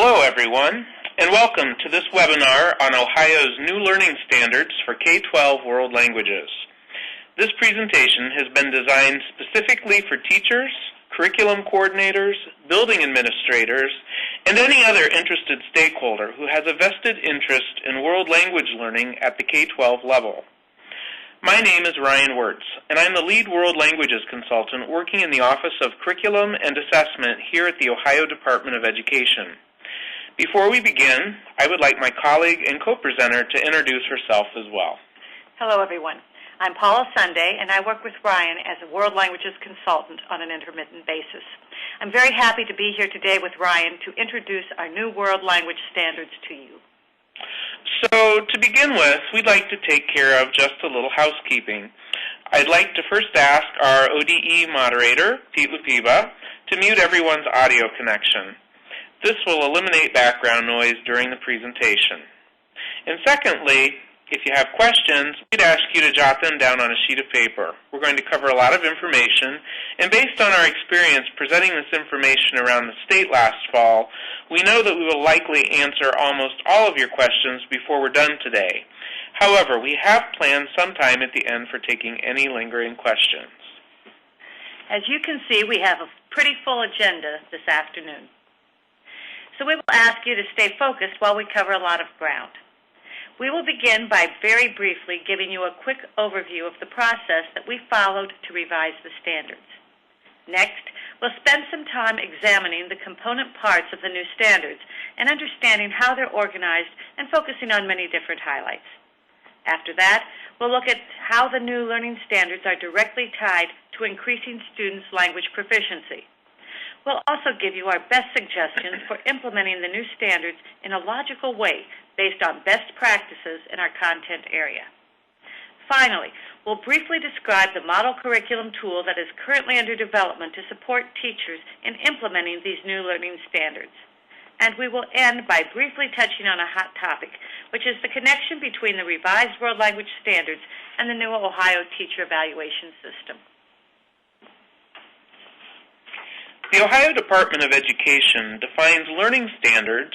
Hello, everyone, and welcome to this webinar on Ohio's new learning standards for K-12 world languages. This presentation has been designed specifically for teachers, curriculum coordinators, building administrators, and any other interested stakeholder who has a vested interest in world language learning at the K-12 level. My name is Ryan Wirtz, and I'm the lead world languages consultant working in the Office of Curriculum and Assessment here at the Ohio Department of Education. Before we begin, I would like my colleague and co-presenter to introduce herself as well. Hello, everyone. I'm Paula Sunday, and I work with Ryan as a world languages consultant on an intermittent basis. I'm very happy to be here today with Ryan to introduce our new world language standards to you. So, to begin with, we'd like to take care of just a little housekeeping. I'd like to first ask our ODE moderator, Pete Lupiva, to mute everyone's audio connection. This will eliminate background noise during the presentation. And secondly, if you have questions, we'd ask you to jot them down on a sheet of paper. We're going to cover a lot of information, and based on our experience presenting this information around the state last fall, we know that we will likely answer almost all of your questions before we're done today. However, we have planned some time at the end for taking any lingering questions. As you can see, we have a pretty full agenda this afternoon. So we will ask you to stay focused while we cover a lot of ground. We will begin by very briefly giving you a quick overview of the process that we followed to revise the standards. Next, we'll spend some time examining the component parts of the new standards and understanding how they're organized and focusing on many different highlights. After that, we'll look at how the new learning standards are directly tied to increasing students' language proficiency. We'll also give you our best suggestions for implementing the new standards in a logical way based on best practices in our content area. Finally, we'll briefly describe the model curriculum tool that is currently under development to support teachers in implementing these new learning standards. And we will end by briefly touching on a hot topic, which is the connection between the revised world language standards and the new Ohio teacher evaluation system. The Ohio Department of Education defines learning standards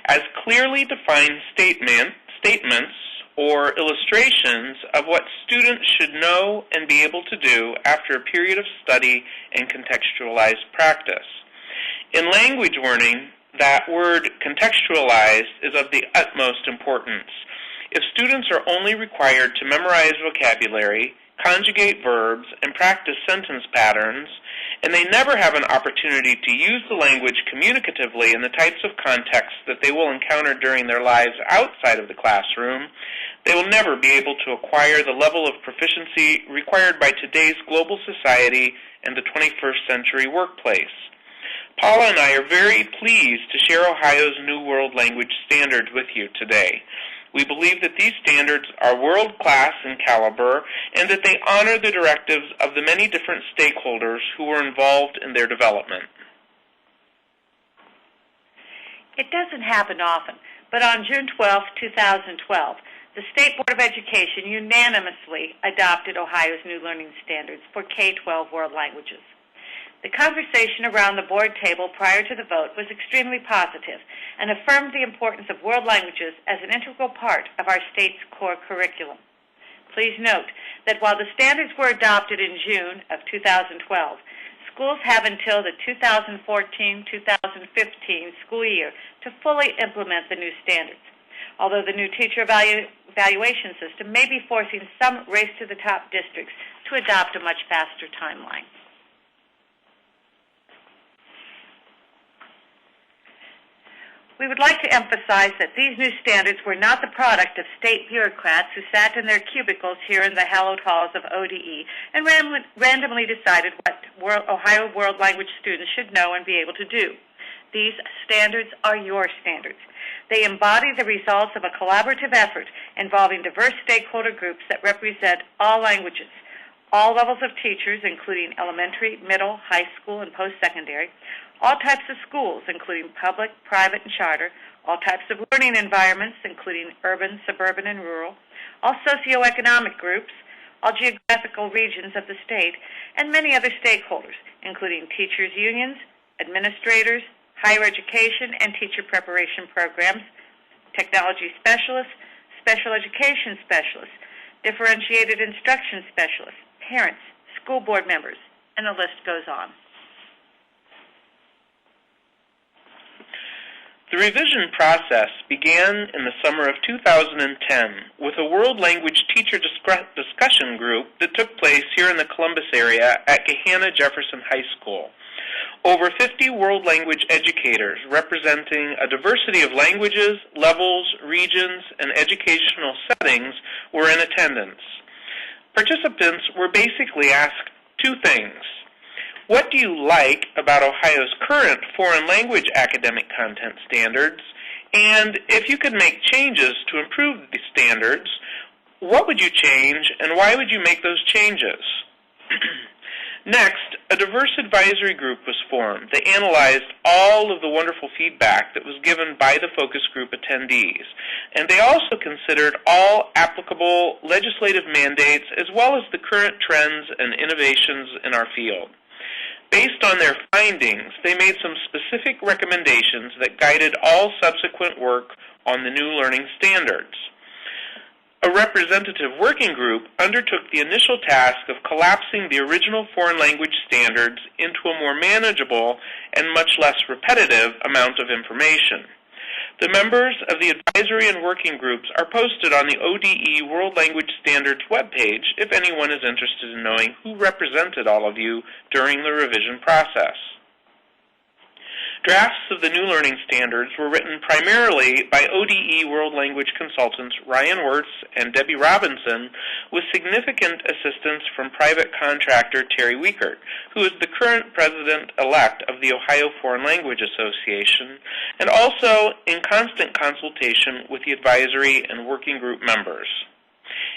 as clearly defined statements or illustrations of what students should know and be able to do after a period of study and contextualized practice. In language learning, that word contextualized is of the utmost importance. If students are only required to memorize vocabulary, conjugate verbs, and practice sentence patterns, and they never have an opportunity to use the language communicatively in the types of contexts that they will encounter during their lives outside of the classroom, they will never be able to acquire the level of proficiency required by today's global society and the 21st century workplace. Paula and I are very pleased to share Ohio's new world language standards with you today. We believe that these standards are world-class in caliber and that they honor the directives of the many different stakeholders who were involved in their development. It doesn't happen often, but on June 12, 2012, the State Board of Education unanimously adopted Ohio's new learning standards for K-12 world languages. The conversation around the board table prior to the vote was extremely positive and affirmed the importance of world languages as an integral part of our state's core curriculum. Please note that while the standards were adopted in June of 2012, schools have until the 2014-2015 school year to fully implement the new standards, although the new teacher evaluation system may be forcing some race-to-the-top districts to adopt a much faster timeline. We would like to emphasize that these new standards were not the product of state bureaucrats who sat in their cubicles here in the hallowed halls of ODE and randomly decided what Ohio world language students should know and be able to do. These standards are your standards. They embody the results of a collaborative effort involving diverse stakeholder groups that represent all languages, all levels of teachers, including elementary, middle, high school, and post-secondary, all types of schools, including public, private, and charter, all types of learning environments, including urban, suburban, and rural, all socioeconomic groups, all geographical regions of the state, and many other stakeholders, including teachers' unions, administrators, higher education and teacher preparation programs, technology specialists, special education specialists, differentiated instruction specialists, parents, school board members, and the list goes on. The revision process began in the summer of 2010 with a World Language Teacher Discussion Group that took place here in the Columbus area at Gahanna Jefferson High School. Over 50 world language educators representing a diversity of languages, levels, regions, and educational settings were in attendance. Participants were basically asked two things. What do you like about Ohio's current foreign language academic content standards? And if you could make changes to improve the standards, what would you change and why would you make those changes? Next, a diverse advisory group was formed that analyzed all of the wonderful feedback that was given by the focus group attendees. And they also considered all applicable legislative mandates as well as the current trends and innovations in our field. Based on their findings, they made some specific recommendations that guided all subsequent work on the new learning standards. A representative working group undertook the initial task of collapsing the original foreign language standards into a more manageable and much less repetitive amount of information. The members of the advisory and working groups are posted on the ODE World Language Standards webpage if anyone is interested in knowing who represented all of you during the revision process. Drafts of the new learning standards were written primarily by ODE World Language consultants Ryan Wirtz and Debbie Robinson, with significant assistance from private contractor Terry Wiekert, who is the current president-elect of the Ohio Foreign Language Association, and also in constant consultation with the advisory and working group members.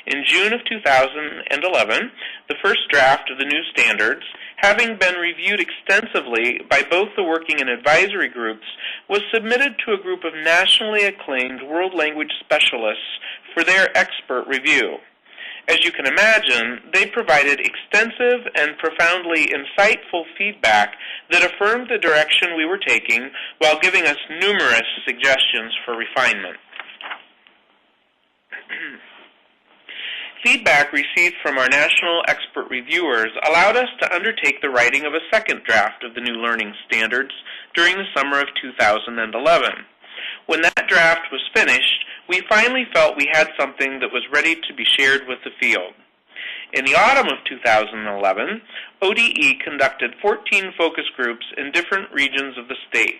In June of 2011, the first draft of the new standards, having been reviewed extensively by both the working and advisory groups, was submitted to a group of nationally acclaimed world language specialists for their expert review. As you can imagine, they provided extensive and profoundly insightful feedback that affirmed the direction we were taking while giving us numerous suggestions for refinement. Feedback received from our national expert reviewers allowed us to undertake the writing of a second draft of the new learning standards during the summer of 2011. When that draft was finished, we finally felt we had something that was ready to be shared with the field. In the autumn of 2011, ODE conducted 14 focus groups in different regions of the state.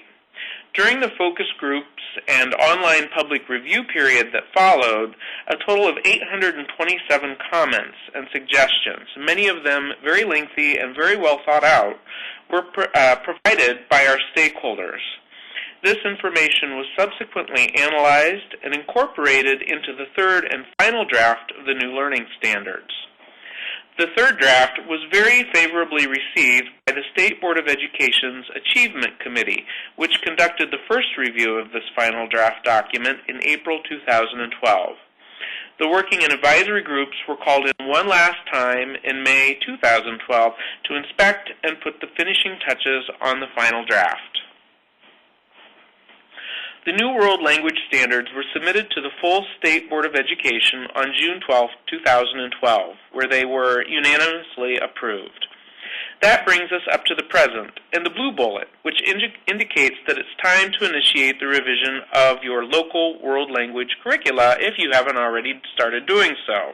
During the focus groups and online public review period that followed, a total of 827 comments and suggestions, many of them very lengthy and very well thought out, were provided by our stakeholders. This information was subsequently analyzed and incorporated into the third and final draft of the new learning standards. The third draft was very favorably received by the State Board of Education's Achievement Committee, which conducted the first review of this final draft document in April 2012. The working and advisory groups were called in one last time in May 2012 to inspect and put the finishing touches on the final draft. The new World Language Standards were submitted to the full State Board of Education on June 12, 2012, where they were unanimously approved. That brings us up to the present, and the blue bullet, which indicates that it's time to initiate the revision of your local world language curricula if you haven't already started doing so.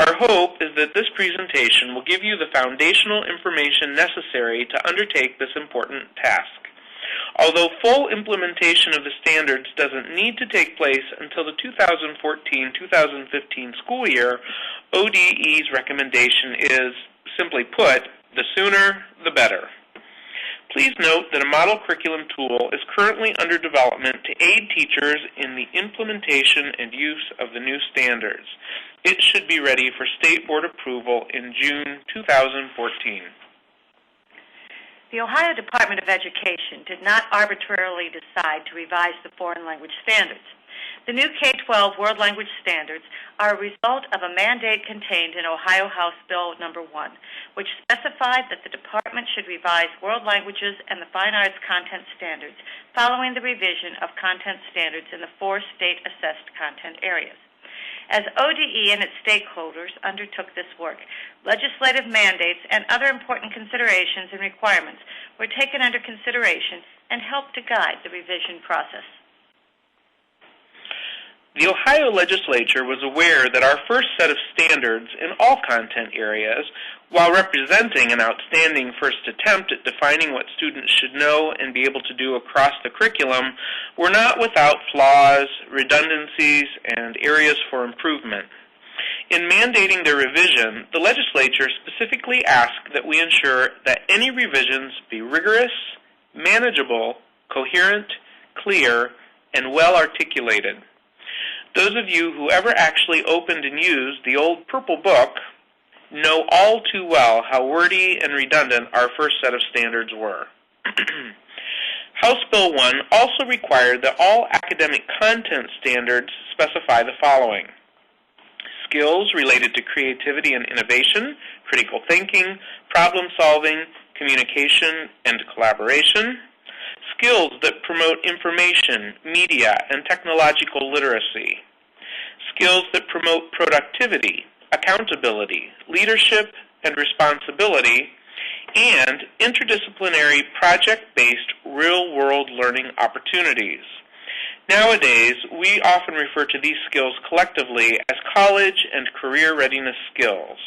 Our hope is that this presentation will give you the foundational information necessary to undertake this important task. Although full implementation of the standards doesn't need to take place until the 2014-2015 school year, ODE's recommendation is, simply put, the sooner the better. Please note that a model curriculum tool is currently under development to aid teachers in the implementation and use of the new standards. It should be ready for State Board approval in June 2014. The Ohio Department of Education did not arbitrarily decide to revise the foreign language standards. The new K-12 World Language Standards are a result of a mandate contained in Ohio House Bill No. 1, which specified that the department should revise world languages and the fine arts content standards following the revision of content standards in the 4 state-assessed content areas. As ODE and its stakeholders undertook this work, legislative mandates and other important considerations and requirements were taken under consideration and helped to guide the revision process. The Ohio Legislature was aware that our first set of standards in all content areas, while representing an outstanding first attempt at defining what students should know and be able to do across the curriculum, were not without flaws, redundancies, and areas for improvement. In mandating their revision, the Legislature specifically asked that we ensure that any revisions be rigorous, manageable, coherent, clear, and well articulated. Those of you who ever actually opened and used the old Purple Book know all too well how wordy and redundant our first set of standards were. House Bill 1 also required that all academic content standards specify the following: skills related to creativity and innovation, critical thinking, problem solving, communication, and collaboration; skills that promote information, media, and technological literacy; skills that promote productivity, accountability, leadership, and responsibility; and interdisciplinary, project-based, real-world learning opportunities. Nowadays, we often refer to these skills collectively as college and career readiness skills.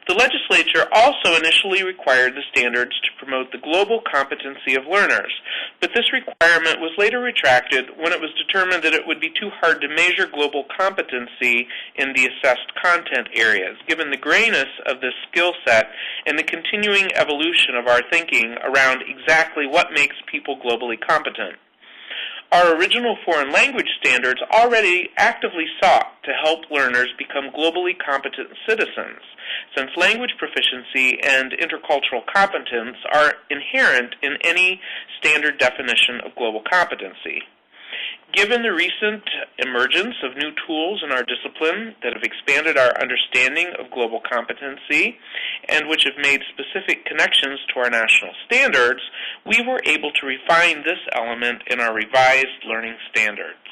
The Legislature also initially required the standards to promote the global competency of learners, but this requirement was later retracted when it was determined that it would be too hard to measure global competency in the assessed content areas, given the grayness of this skill set and the continuing evolution of our thinking around exactly what makes people globally competent. Our original foreign language standards already actively sought to help learners become globally competent citizens, since language proficiency and intercultural competence are inherent in any standard definition of global competency. Given the recent emergence of new tools in our discipline that have expanded our understanding of global competency and which have made specific connections to our national standards, we were able to refine this element in our revised learning standards.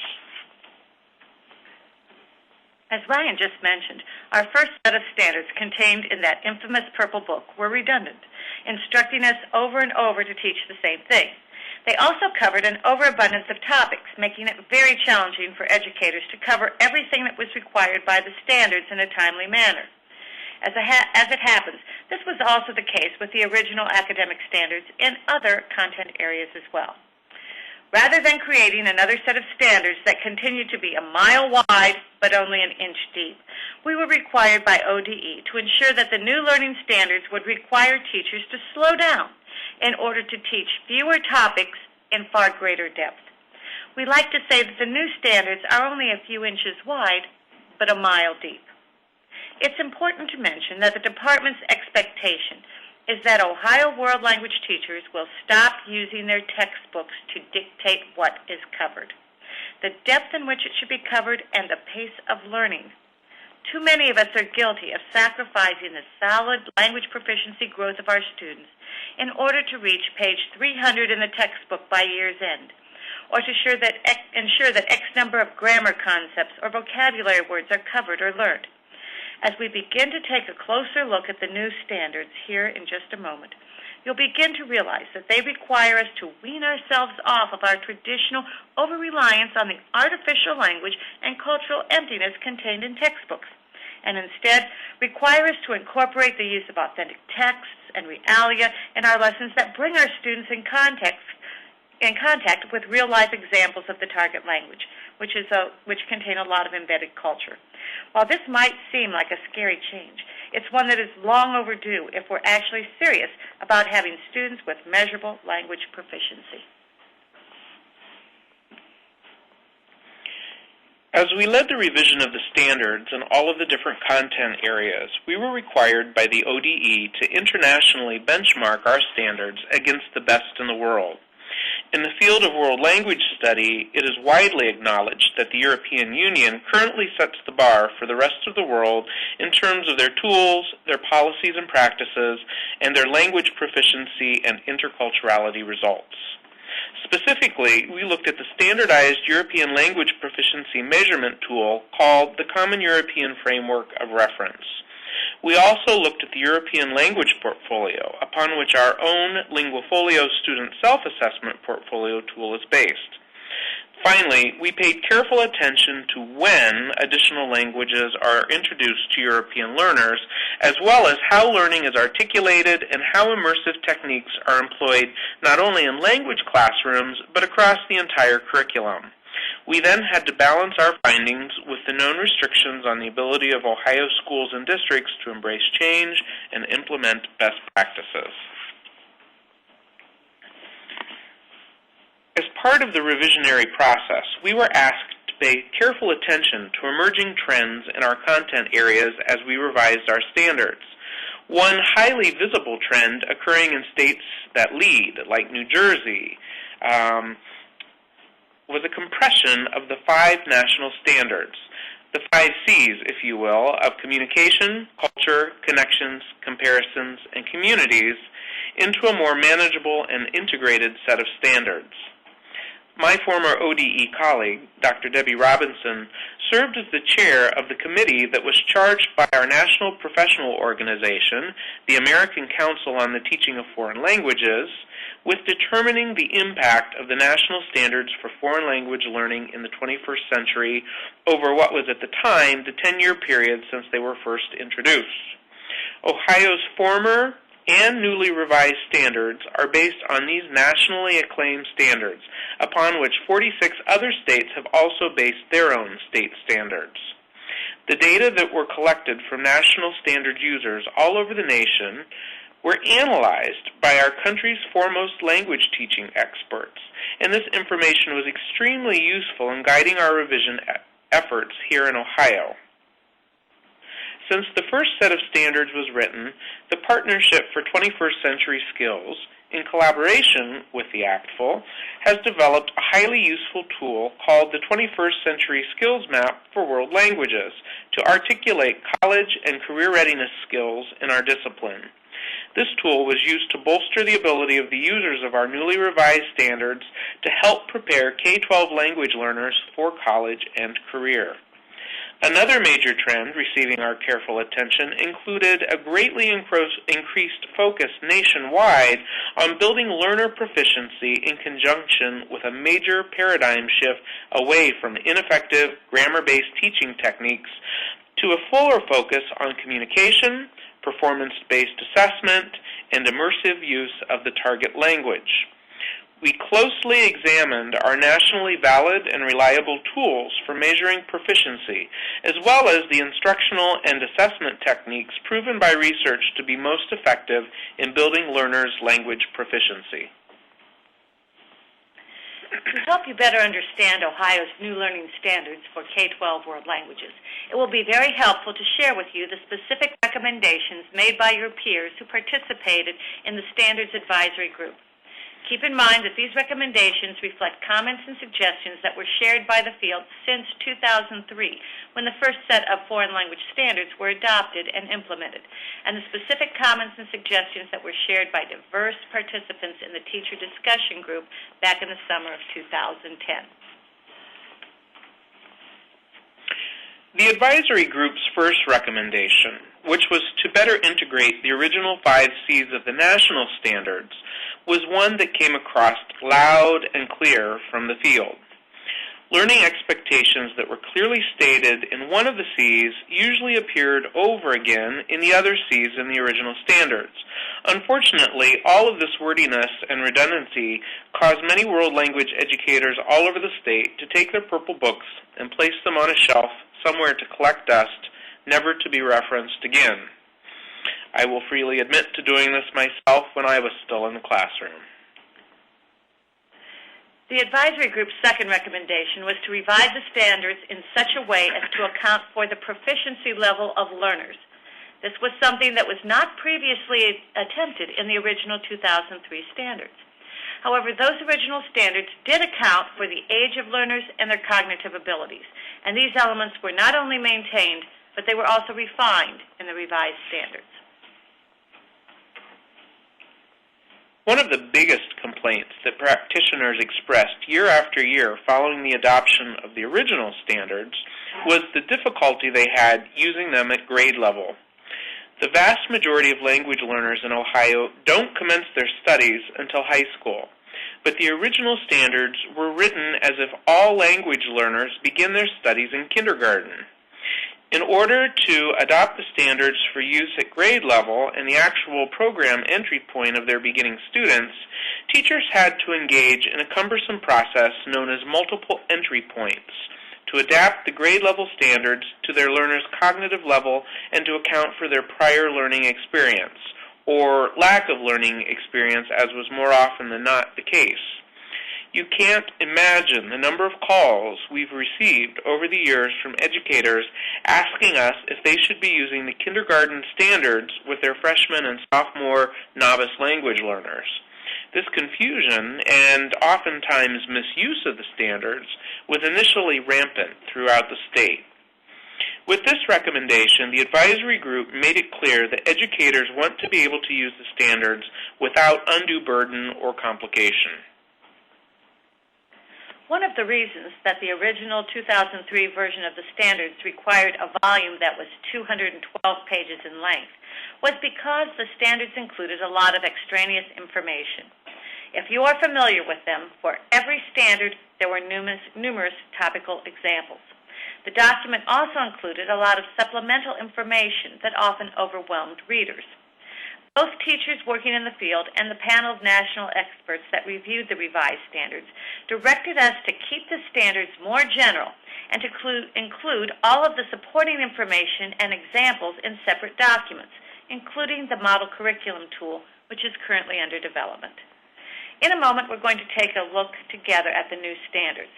As Ryan just mentioned, our first set of standards contained in that infamous Purple Book were redundant, instructing us over and over to teach the same thing. They also covered an overabundance of topics, making it very challenging for educators to cover everything that was required by the standards in a timely manner. As it happens, this was also the case with the original academic standards in other content areas as well. Rather than creating another set of standards that continued to be a mile wide but only an inch deep, we were required by ODE to ensure that the new learning standards would require teachers to slow down in order to teach fewer topics in far greater depth. We like to say that the new standards are only a few inches wide, but a mile deep. It's important to mention that the department's expectation is that Ohio World Language teachers will stop using their textbooks to dictate what is covered, the depth in which it should be covered, and the pace of learning. Too many of us are guilty of sacrificing the solid language proficiency growth of our students in order to reach page 300 in the textbook by year's end, or to ensure that X number of grammar concepts or vocabulary words are covered or learned. As we begin to take a closer look at the new standards here in just a moment, you'll begin to realize that they require us to wean ourselves off of our traditional over-reliance on the artificial language and cultural emptiness contained in textbooks, and instead require us to incorporate the use of authentic texts and realia in our lessons that bring our students in contact with real-life examples of the target language, which contain a lot of embedded culture. While this might seem like a scary change, it's one that is long overdue if we're actually serious about having students with measurable language proficiency. As we led the revision of the standards in all of the different content areas, we were required by the ODE to internationally benchmark our standards against the best in the world. In the field of world language study, it is widely acknowledged that the European Union currently sets the bar for the rest of the world in terms of their tools, their policies and practices, and their language proficiency and interculturality results. Specifically, we looked at the standardized European language proficiency measurement tool called the Common European Framework of Reference. We also looked at the European Language Portfolio, upon which our own Linguafolio student self-assessment portfolio tool is based. Finally, we paid careful attention to when additional languages are introduced to European learners, as well as how learning is articulated and how immersive techniques are employed not only in language classrooms, but across the entire curriculum. We then had to balance our findings with the known restrictions on the ability of Ohio schools and districts to embrace change and implement best practices. As part of the revisionary process, we were asked to pay careful attention to emerging trends in our content areas as we revised our standards. One highly visible trend occurring in states that lead, like New Jersey, was a compression of the 5 national standards, the 5 C's, if you will, of communication, culture, connections, comparisons, and communities, into a more manageable and integrated set of standards. My former ODE colleague, Dr. Debbie Robinson, served as the chair of the committee that was charged by our national professional organization, the American Council on the Teaching of Foreign Languages, with determining the impact of the national standards for foreign language learning in the 21st century over what was at the time the 10-year period since they were first introduced. Ohio's former and newly revised standards are based on these nationally acclaimed standards, upon which 46 other states have also based their own state standards. The data that were collected from national standard users all over the nation were analyzed by our country's foremost language teaching experts, and this information was extremely useful in guiding our revision efforts here in Ohio. Since the first set of standards was written, the Partnership for 21st Century Skills, in collaboration with the ACTFL, has developed a highly useful tool called the 21st Century Skills Map for World Languages to articulate college and career readiness skills in our discipline. This tool was used to bolster the ability of the users of our newly revised standards to help prepare K-12 language learners for college and career. Another major trend receiving our careful attention included a greatly increased focus nationwide on building learner proficiency in conjunction with a major paradigm shift away from ineffective grammar-based teaching techniques to a fuller focus on communication, performance-based assessment, and immersive use of the target language. We closely examined our nationally valid and reliable tools for measuring proficiency, as well as the instructional and assessment techniques proven by research to be most effective in building learners' language proficiency. To help you better understand Ohio's new learning standards for K-12 world languages, it will be very helpful to share with you the specific recommendations made by your peers who participated in the Standards Advisory Group. Keep in mind that these recommendations reflect comments and suggestions that were shared by the field since 2003, when the first set of foreign language standards were adopted and implemented, and the specific comments and suggestions that were shared by diverse participants in the teacher discussion group back in the summer of 2010. The advisory group's first recommendation, which was to better integrate the original 5 C's of the national standards, was one that came across loud and clear from the field. Learning expectations that were clearly stated in one of the C's usually appeared over again in the other C's in the original standards. Unfortunately, all of this wordiness and redundancy caused many world language educators all over the state to take their purple books and place them on a shelf somewhere to collect dust, never to be referenced again. I will freely admit to doing this myself when I was still in the classroom. The advisory group's second recommendation was to revise the standards in such a way as to account for the proficiency level of learners. This was something that was not previously attempted in the original 2003 standards. However, those original standards did account for the age of learners and their cognitive abilities, and these elements were not only maintained, but they were also refined in the revised standards. One of the biggest complaints that practitioners expressed year after year following the adoption of the original standards was the difficulty they had using them at grade level. The vast majority of language learners in Ohio don't commence their studies until high school, but the original standards were written as if all language learners begin their studies in kindergarten. In order to adopt the standards for use at grade level and the actual program entry point of their beginning students, teachers had to engage in a cumbersome process known as multiple entry points to adapt the grade level standards to their learners' cognitive level and to account for their prior learning experience, or lack of learning experience, as was more often than not the case. You can't imagine the number of calls we've received over the years from educators asking us if they should be using the kindergarten standards with their freshman and sophomore novice language learners. This confusion and oftentimes misuse of the standards was initially rampant throughout the state. With this recommendation, the advisory group made it clear that educators want to be able to use the standards without undue burden or complication. One of the reasons that the original 2003 version of the standards required a volume that was 212 pages in length was because the standards included a lot of extraneous information. If you are familiar with them, for every standard there were numerous topical examples. The document also included a lot of supplemental information that often overwhelmed readers. Both teachers working in the field and the panel of national experts that reviewed the revised standards directed us to keep the standards more general and to include all of the supporting information and examples in separate documents, including the model curriculum tool, which is currently under development. In a moment, we're going to take a look together at the new standards.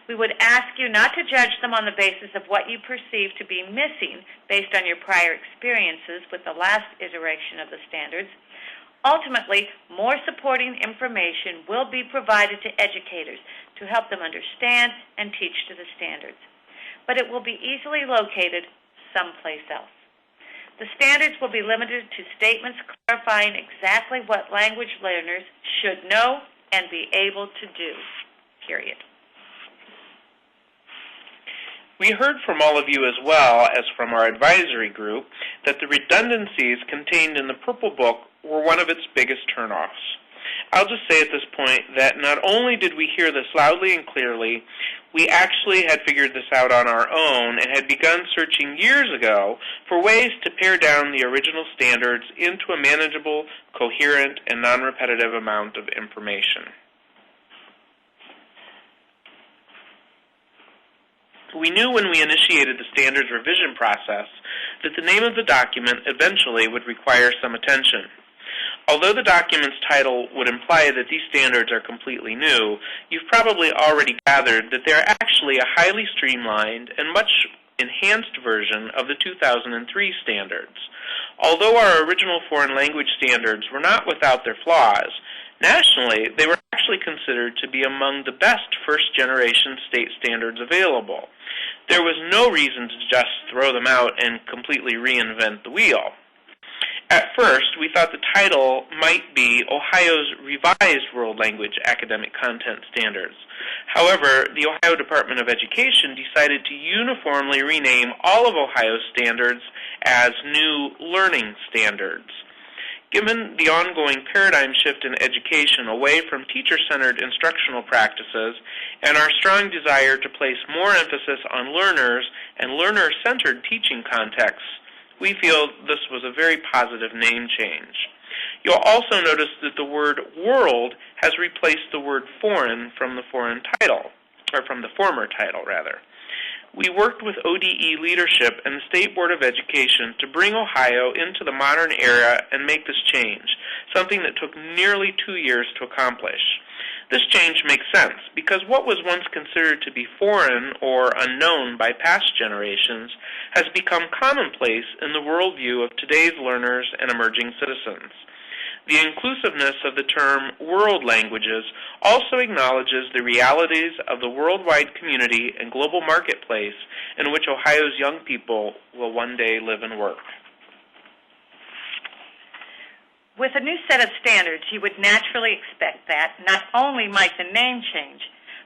We would ask you not to judge them on the basis of what you perceive to be missing based on your prior experiences with the last iteration of the standards. Ultimately, more supporting information will be provided to educators to help them understand and teach to the standards, but it will be easily located someplace else. The standards will be limited to statements clarifying exactly what language learners should know and be able to do, period. We heard from all of you as well as from our advisory group that the redundancies contained in the Purple Book were one of its biggest turnoffs. I'll just say at this point that not only did we hear this loudly and clearly, we actually had figured this out on our own and had begun searching years ago for ways to pare down the original standards into a manageable, coherent, and non-repetitive amount of information. We knew when we initiated the standards revision process that the name of the document eventually would require some attention. Although the document's title would imply that these standards are completely new, you've probably already gathered that they're actually a highly streamlined and much enhanced version of the 2003 standards. Although our original foreign language standards were not without their flaws, nationally they were actually considered to be among the best first-generation state standards available. There was no reason to just throw them out and completely reinvent the wheel. At first, we thought the title might be Ohio's Revised World Language Academic Content Standards. However, the Ohio Department of Education decided to uniformly rename all of Ohio's standards as New Learning Standards. Given the ongoing paradigm shift in education away from teacher-centered instructional practices and our strong desire to place more emphasis on learners and learner-centered teaching contexts, we feel this was a very positive name change. You'll also notice that the word world has replaced the word foreign from the former title. We worked with ODE leadership and the State Board of Education to bring Ohio into the modern era and make this change, something that took nearly 2 years to accomplish. This change makes sense because what was once considered to be foreign or unknown by past generations has become commonplace in the worldview of today's learners and emerging citizens. The inclusiveness of the term world languages also acknowledges the realities of the worldwide community and global marketplace in which Ohio's young people will one day live and work. With a new set of standards, you would naturally expect that not only might the name change,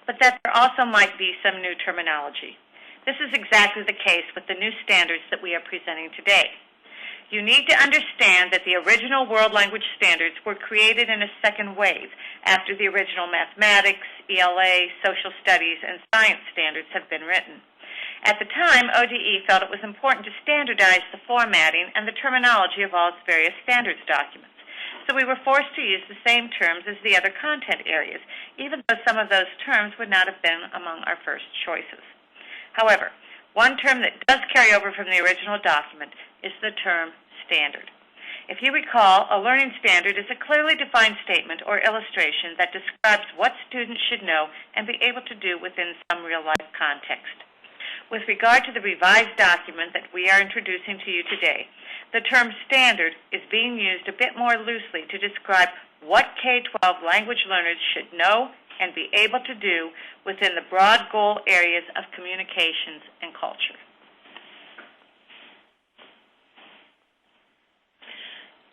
but that there also might be some new terminology. This is exactly the case with the new standards that we are presenting today. You need to understand that the original world language standards were created in a second wave after the original mathematics, ELA, social studies, and science standards have been written. At the time, ODE felt it was important to standardize the formatting and the terminology of all its various standards documents. So we were forced to use the same terms as the other content areas, even though some of those terms would not have been among our first choices. However, one term that does carry over from the original document is the term standard. If you recall, a learning standard is a clearly defined statement or illustration that describes what students should know and be able to do within some real-life context. With regard to the revised document that we are introducing to you today, the term standard is being used a bit more loosely to describe what K-12 language learners should know and be able to do within the broad goal areas of communications and culture.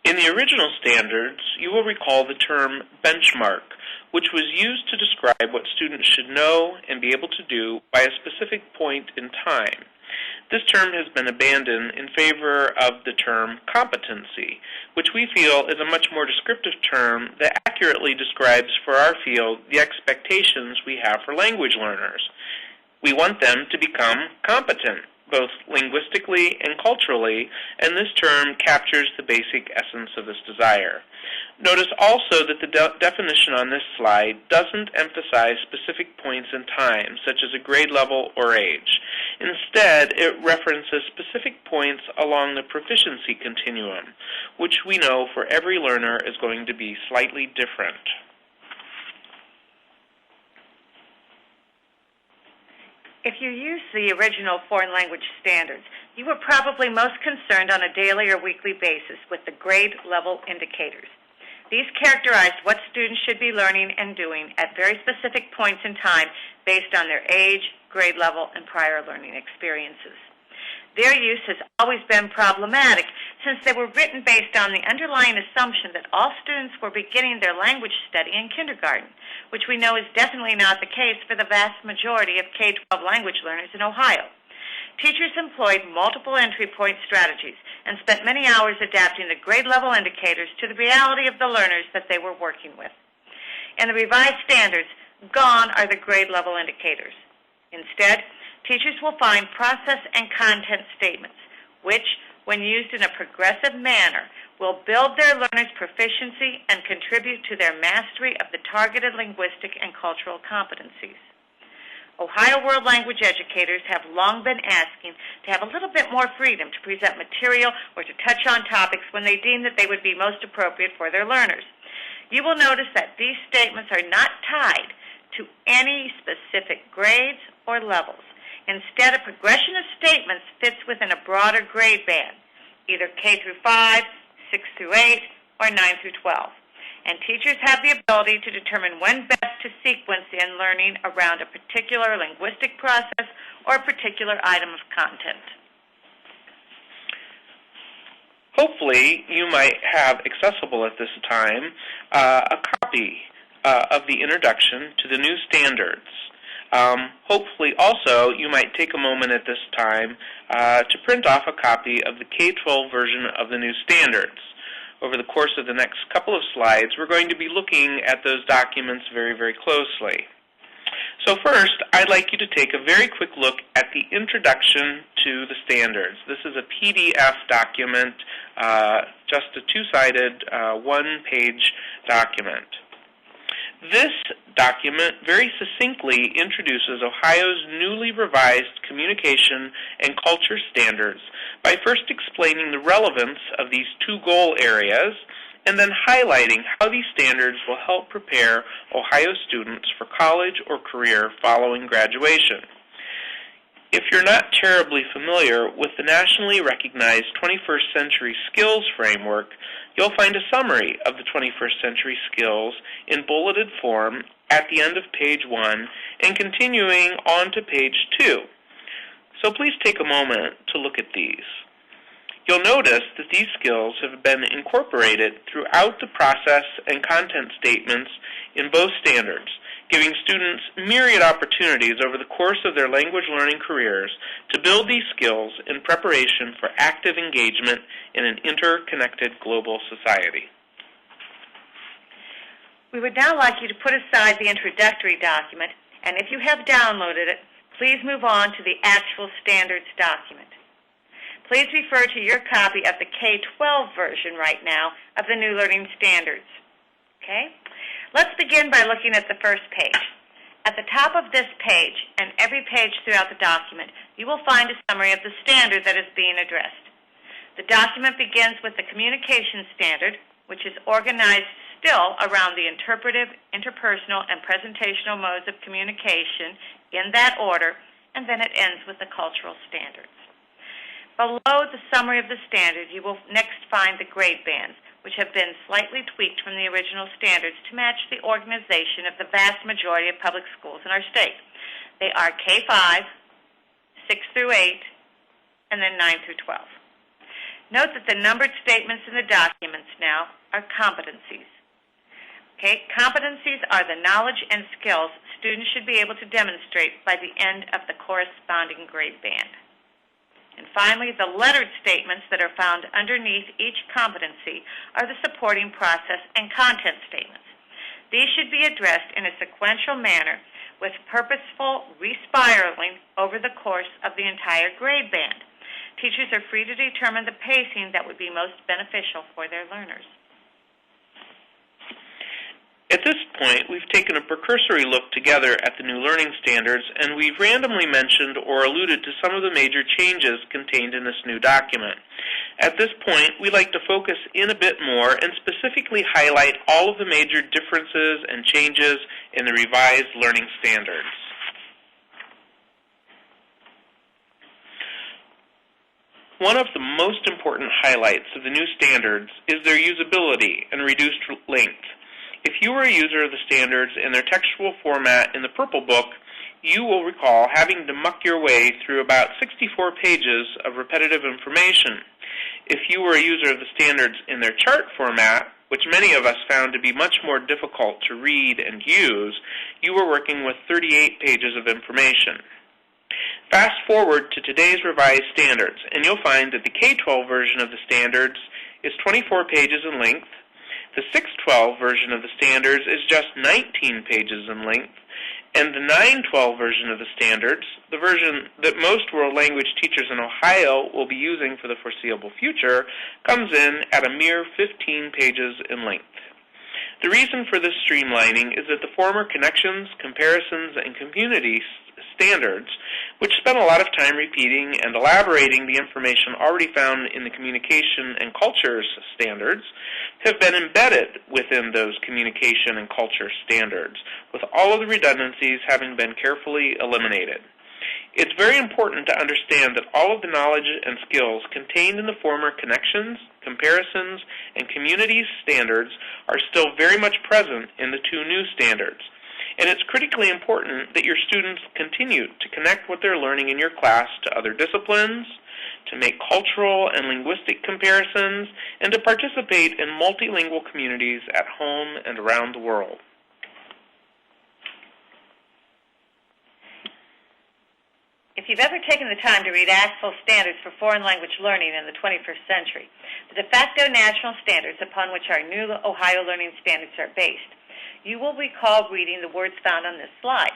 In the original standards, you will recall the term benchmark, which was used to describe what students should know and be able to do by a specific point in time. This term has been abandoned in favor of the term competency, which we feel is a much more descriptive term that accurately describes for our field the expectations we have for language learners. We want them to become competent, both linguistically and culturally, and this term captures the basic essence of this desire. Notice also that the definition on this slide doesn't emphasize specific points in time, such as a grade level or age. Instead, it references specific points along the proficiency continuum, which we know for every learner is going to be slightly different. If you use the original foreign language standards, you were probably most concerned on a daily or weekly basis with the grade level indicators. These characterized what students should be learning and doing at very specific points in time based on their age, grade level, and prior learning experiences. Their use has always been problematic since they were written based on the underlying assumption that all students were beginning their language study in kindergarten, which we know is definitely not the case for the vast majority of K-12 language learners in Ohio. Teachers employed multiple entry point strategies and spent many hours adapting the grade level indicators to the reality of the learners that they were working with. In the revised standards, gone are the grade level indicators. Instead, teachers will find process and content statements, which, when used in a progressive manner, will build their learners' proficiency and contribute to their mastery of the targeted linguistic and cultural competencies. Ohio World Language educators have long been asking to have a little bit more freedom to present material or to touch on topics when they deem that they would be most appropriate for their learners. You will notice that these statements are not tied to any specific grades or levels. Instead, a progression of statements fits within a broader grade band, either K through 5, 6 through 8, or 9 through 12. And teachers have the ability to determine when best to sequence in learning around a particular linguistic process or a particular item of content. Hopefully, you might have accessible at this time a copy of the introduction to the new standards. Hopefully, also, you might take a moment at this time to print off a copy of the K-12 version of the new standards. Over the course of the next couple of slides, we're going to be looking at those documents very, very closely. So first, I'd like you to take a very quick look at the introduction to the standards. This is a PDF document, just a two-sided, one-page document. This document very succinctly introduces Ohio's newly revised communication and culture standards by first explaining the relevance of these two goal areas and then highlighting how these standards will help prepare Ohio students for college or career following graduation. If you're not terribly familiar with the nationally recognized 21st Century Skills Framework, You'll find a summary of the 21st century skills in bulleted form at the end of page 1 and continuing on to page 2. So please take a moment to look at these. You'll notice that these skills have been incorporated throughout the process and content statements in both standards, giving students myriad opportunities over the course of their language learning careers to build these skills in preparation for active engagement in an interconnected global society. We would now like you to put aside the introductory document, and if you have downloaded it, please move on to the actual standards document. Please refer to your copy of the K-12 version right now of the New Learning Standards. Okay? Let's begin by looking at the first page. At the top of this page, and every page throughout the document, you will find a summary of the standard that is being addressed. The document begins with the communication standard, which is organized still around the interpretive, interpersonal, and presentational modes of communication in that order, and then it ends with the cultural standards. Below the summary of the standard, you will next find the grade bands, which have been slightly tweaked from the original standards to match the organization of the vast majority of public schools in our state. They are K-5, 6 through 8, and then 9 through 12. Note that the numbered statements in the documents now are competencies. Okay? Competencies are the knowledge and skills students should be able to demonstrate by the end of the corresponding grade band. And finally, the lettered statements that are found underneath each competency are the supporting process and content statements. These should be addressed in a sequential manner with purposeful respiraling over the course of the entire grade band. Teachers are free to determine the pacing that would be most beneficial for their learners. At this point, we've taken a precursory look together at the new learning standards, and we've randomly mentioned or alluded to some of the major changes contained in this new document. At this point, we'd like to focus in a bit more and specifically highlight all of the major differences and changes in the revised learning standards. One of the most important highlights of the new standards is their usability and reduced length. If you were a user of the standards in their textual format in the Purple Book, you will recall having to muck your way through about 64 pages of repetitive information. If you were a user of the standards in their chart format, which many of us found to be much more difficult to read and use, you were working with 38 pages of information. Fast forward to today's revised standards, and you'll find that the K-12 version of the standards is 24 pages in length. The 612 version of the standards is just 19 pages in length, and the 912 version of the standards, the version that most world language teachers in Ohio will be using for the foreseeable future, comes in at a mere 15 pages in length. The reason for this streamlining is that the former connections, comparisons, and community standards, which spent a lot of time repeating and elaborating the information already found in the communication and cultures standards, have been embedded within those communication and culture standards, with all of the redundancies having been carefully eliminated. It's very important to understand that all of the knowledge and skills contained in the former connections, comparisons, and community standards are still very much present in the two new standards. And it's critically important that your students continue to connect what they're learning in your class to other disciplines, to make cultural and linguistic comparisons, and to participate in multilingual communities at home and around the world. If you've ever taken the time to read actual standards for foreign language learning in the 21st century, the de facto national standards upon which our new Ohio learning standards are based, you will recall reading the words found on this slide.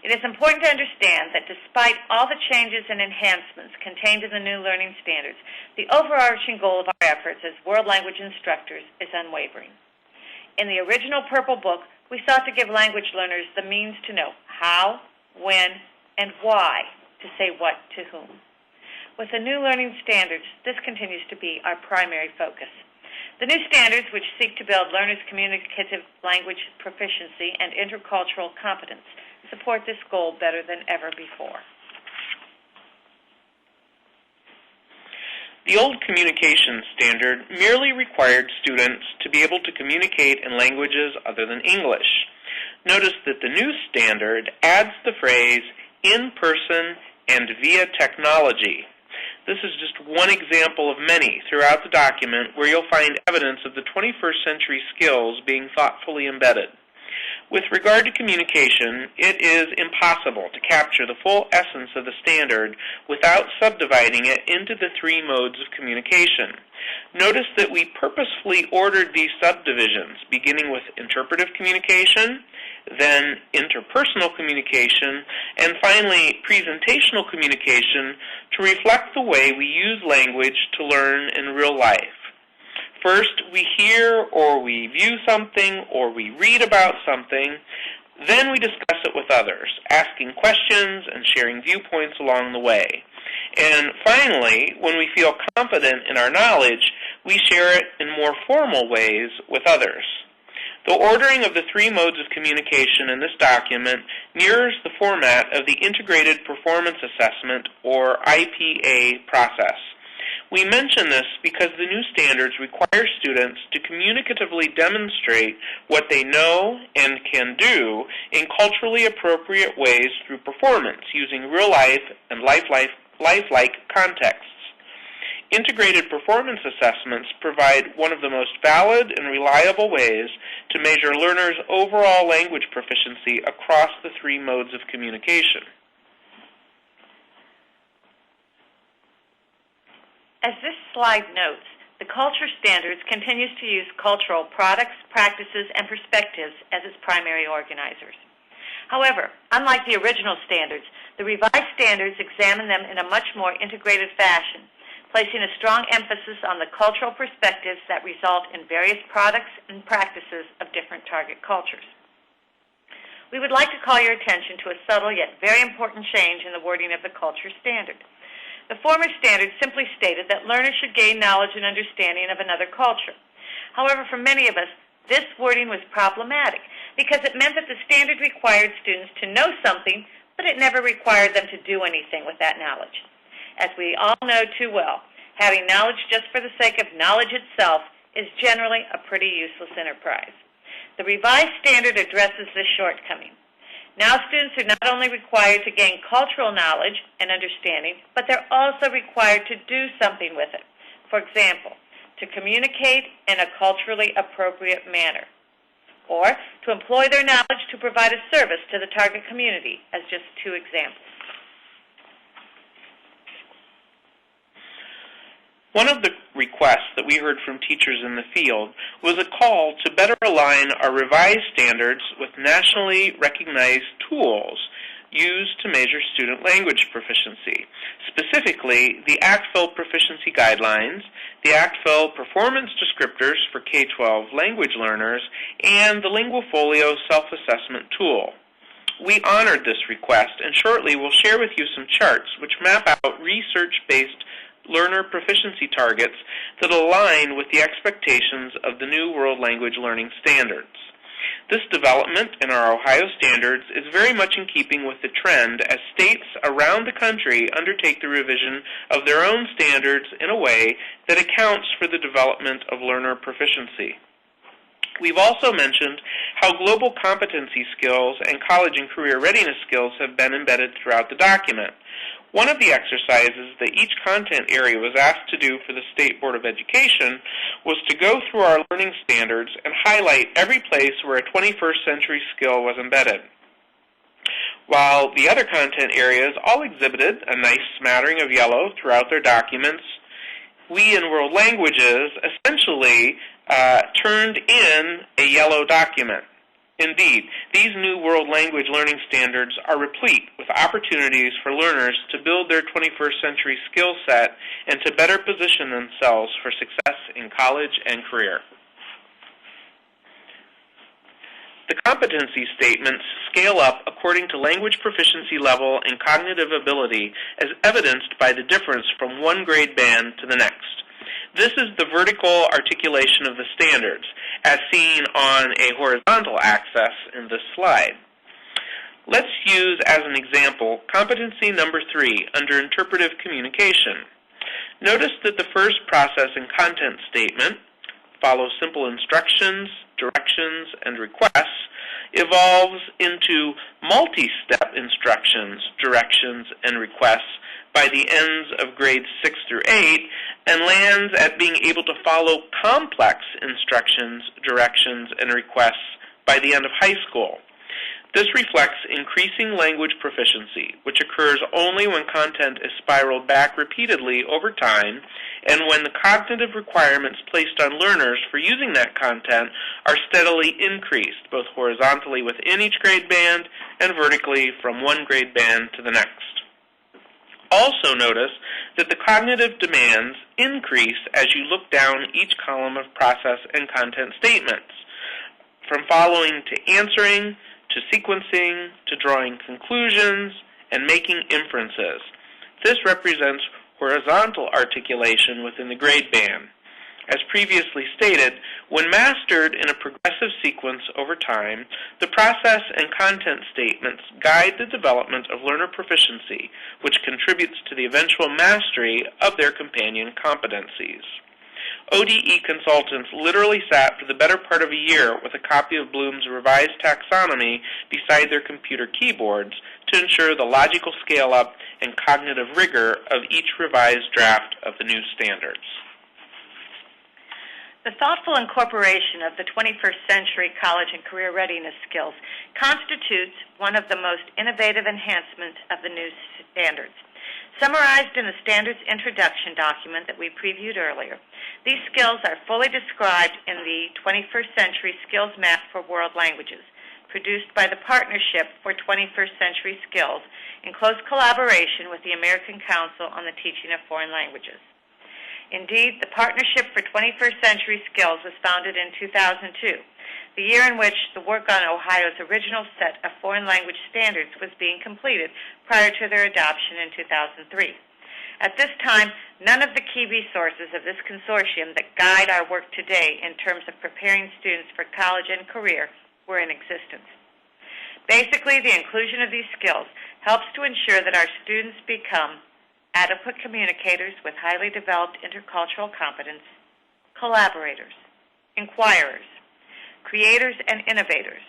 It is important to understand that despite all the changes and enhancements contained in the new learning standards, the overarching goal of our efforts as world language instructors is unwavering. In the original Purple Book, we sought to give language learners the means to know how, when, and why to say what to whom. With the new learning standards, this continues to be our primary focus. The new standards, which seek to build learners' communicative language proficiency and intercultural competence, support this goal better than ever before. The old communication standard merely required students to be able to communicate in languages other than English. Notice that the new standard adds the phrase in person and via technology. This is just one example of many throughout the document where you'll find evidence of the 21st century skills being thoughtfully embedded. With regard to communication, it is impossible to capture the full essence of the standard without subdividing it into the three modes of communication. Notice that we purposefully ordered these subdivisions, beginning with interpretive communication, then interpersonal communication, and finally presentational communication to reflect the way we use language to learn in real life. First, we hear or we view something or we read about something. Then we discuss it with others, asking questions and sharing viewpoints along the way. And finally, when we feel confident in our knowledge, we share it in more formal ways with others. The ordering of the three modes of communication in this document mirrors the format of the Integrated Performance Assessment, or IPA, process. We mention this because the new standards require students to communicatively demonstrate what they know and can do in culturally appropriate ways through performance using real-life and lifelike contexts. Integrated performance assessments provide one of the most valid and reliable ways to measure learners' overall language proficiency across the three modes of communication. As this slide notes, the Culture Standards continues to use cultural products, practices, and perspectives as its primary organizers. However, unlike the original standards, the revised standards examine them in a much more integrated fashion, placing a strong emphasis on the cultural perspectives that result in various products and practices of different target cultures. We would like to call your attention to a subtle yet very important change in the wording of the Culture Standard. The former standard simply stated that learners should gain knowledge and understanding of another culture. However, for many of us, this wording was problematic because it meant that the standard required students to know something, but it never required them to do anything with that knowledge. As we all know too well, having knowledge just for the sake of knowledge itself is generally a pretty useless enterprise. The revised standard addresses this shortcoming. Now students are not only required to gain cultural knowledge and understanding, but they're also required to do something with it. For example, to communicate in a culturally appropriate manner, or to employ their knowledge to provide a service to the target community, as just two examples. One of the requests that we heard from teachers in the field was a call to better align our revised standards with nationally recognized tools used to measure student language proficiency, specifically the ACTFL Proficiency Guidelines, the ACTFL Performance Descriptors for K-12 language learners, and the Linguafolio Self-Assessment Tool. We honored this request, and shortly we'll share with you some charts which map out research-based learner proficiency targets that align with the expectations of the new World Language Learning Standards. This development in our Ohio standards is very much in keeping with the trend as states around the country undertake the revision of their own standards in a way that accounts for the development of learner proficiency. We've also mentioned how global competency skills and college and career readiness skills have been embedded throughout the document. One of the exercises that each content area was asked to do for the State Board of Education was to go through our learning standards and highlight every place where a 21st century skill was embedded. While the other content areas all exhibited a nice smattering of yellow throughout their documents, we in World Languages essentially turned in a yellow document. Indeed, these new World Language Learning Standards are replete with opportunities for learners to build their 21st century skill set and to better position themselves for success in college and career. The competency statements scale up according to language proficiency level and cognitive ability as evidenced by the difference from one grade band to the next. This is the vertical articulation of the standards, as seen on a horizontal axis in this slide. Let's use as an example competency number 3 under interpretive communication. Notice that the first process and content statement, follow simple instructions, directions, and requests, evolves into multi-step instructions, directions, and requests by the ends of grades 6 through 8, and lands at being able to follow complex instructions, directions, and requests by the end of high school. This reflects increasing language proficiency, which occurs only when content is spiraled back repeatedly over time and when the cognitive requirements placed on learners for using that content are steadily increased, both horizontally within each grade band and vertically from one grade band to the next. Also notice that the cognitive demands increase as you look down each column of process and content statements, from following to answering, to sequencing, to drawing conclusions, and making inferences. This represents horizontal articulation within the grade band. As previously stated, when mastered in a progressive sequence over time, the process and content statements guide the development of learner proficiency, which contributes to the eventual mastery of their companion competencies. ODE consultants literally sat for the better part of a year with a copy of Bloom's revised taxonomy beside their computer keyboards to ensure the logical scale-up and cognitive rigor of each revised draft of the new standards. The thoughtful incorporation of the 21st century college and career readiness skills constitutes one of the most innovative enhancements of the new standards. Summarized in the standards introduction document that we previewed earlier, these skills are fully described in the 21st Century Skills Map for World Languages, produced by the Partnership for 21st Century Skills in close collaboration with the American Council on the Teaching of Foreign Languages. Indeed, the Partnership for 21st Century Skills was founded in 2002, the year in which the work on Ohio's original set of foreign language standards was being completed prior to their adoption in 2003. At this time, none of the key resources of this consortium that guide our work today in terms of preparing students for college and career were in existence. Basically, the inclusion of these skills helps to ensure that our students become adequate communicators with highly developed intercultural competence, collaborators, inquirers, creators and innovators,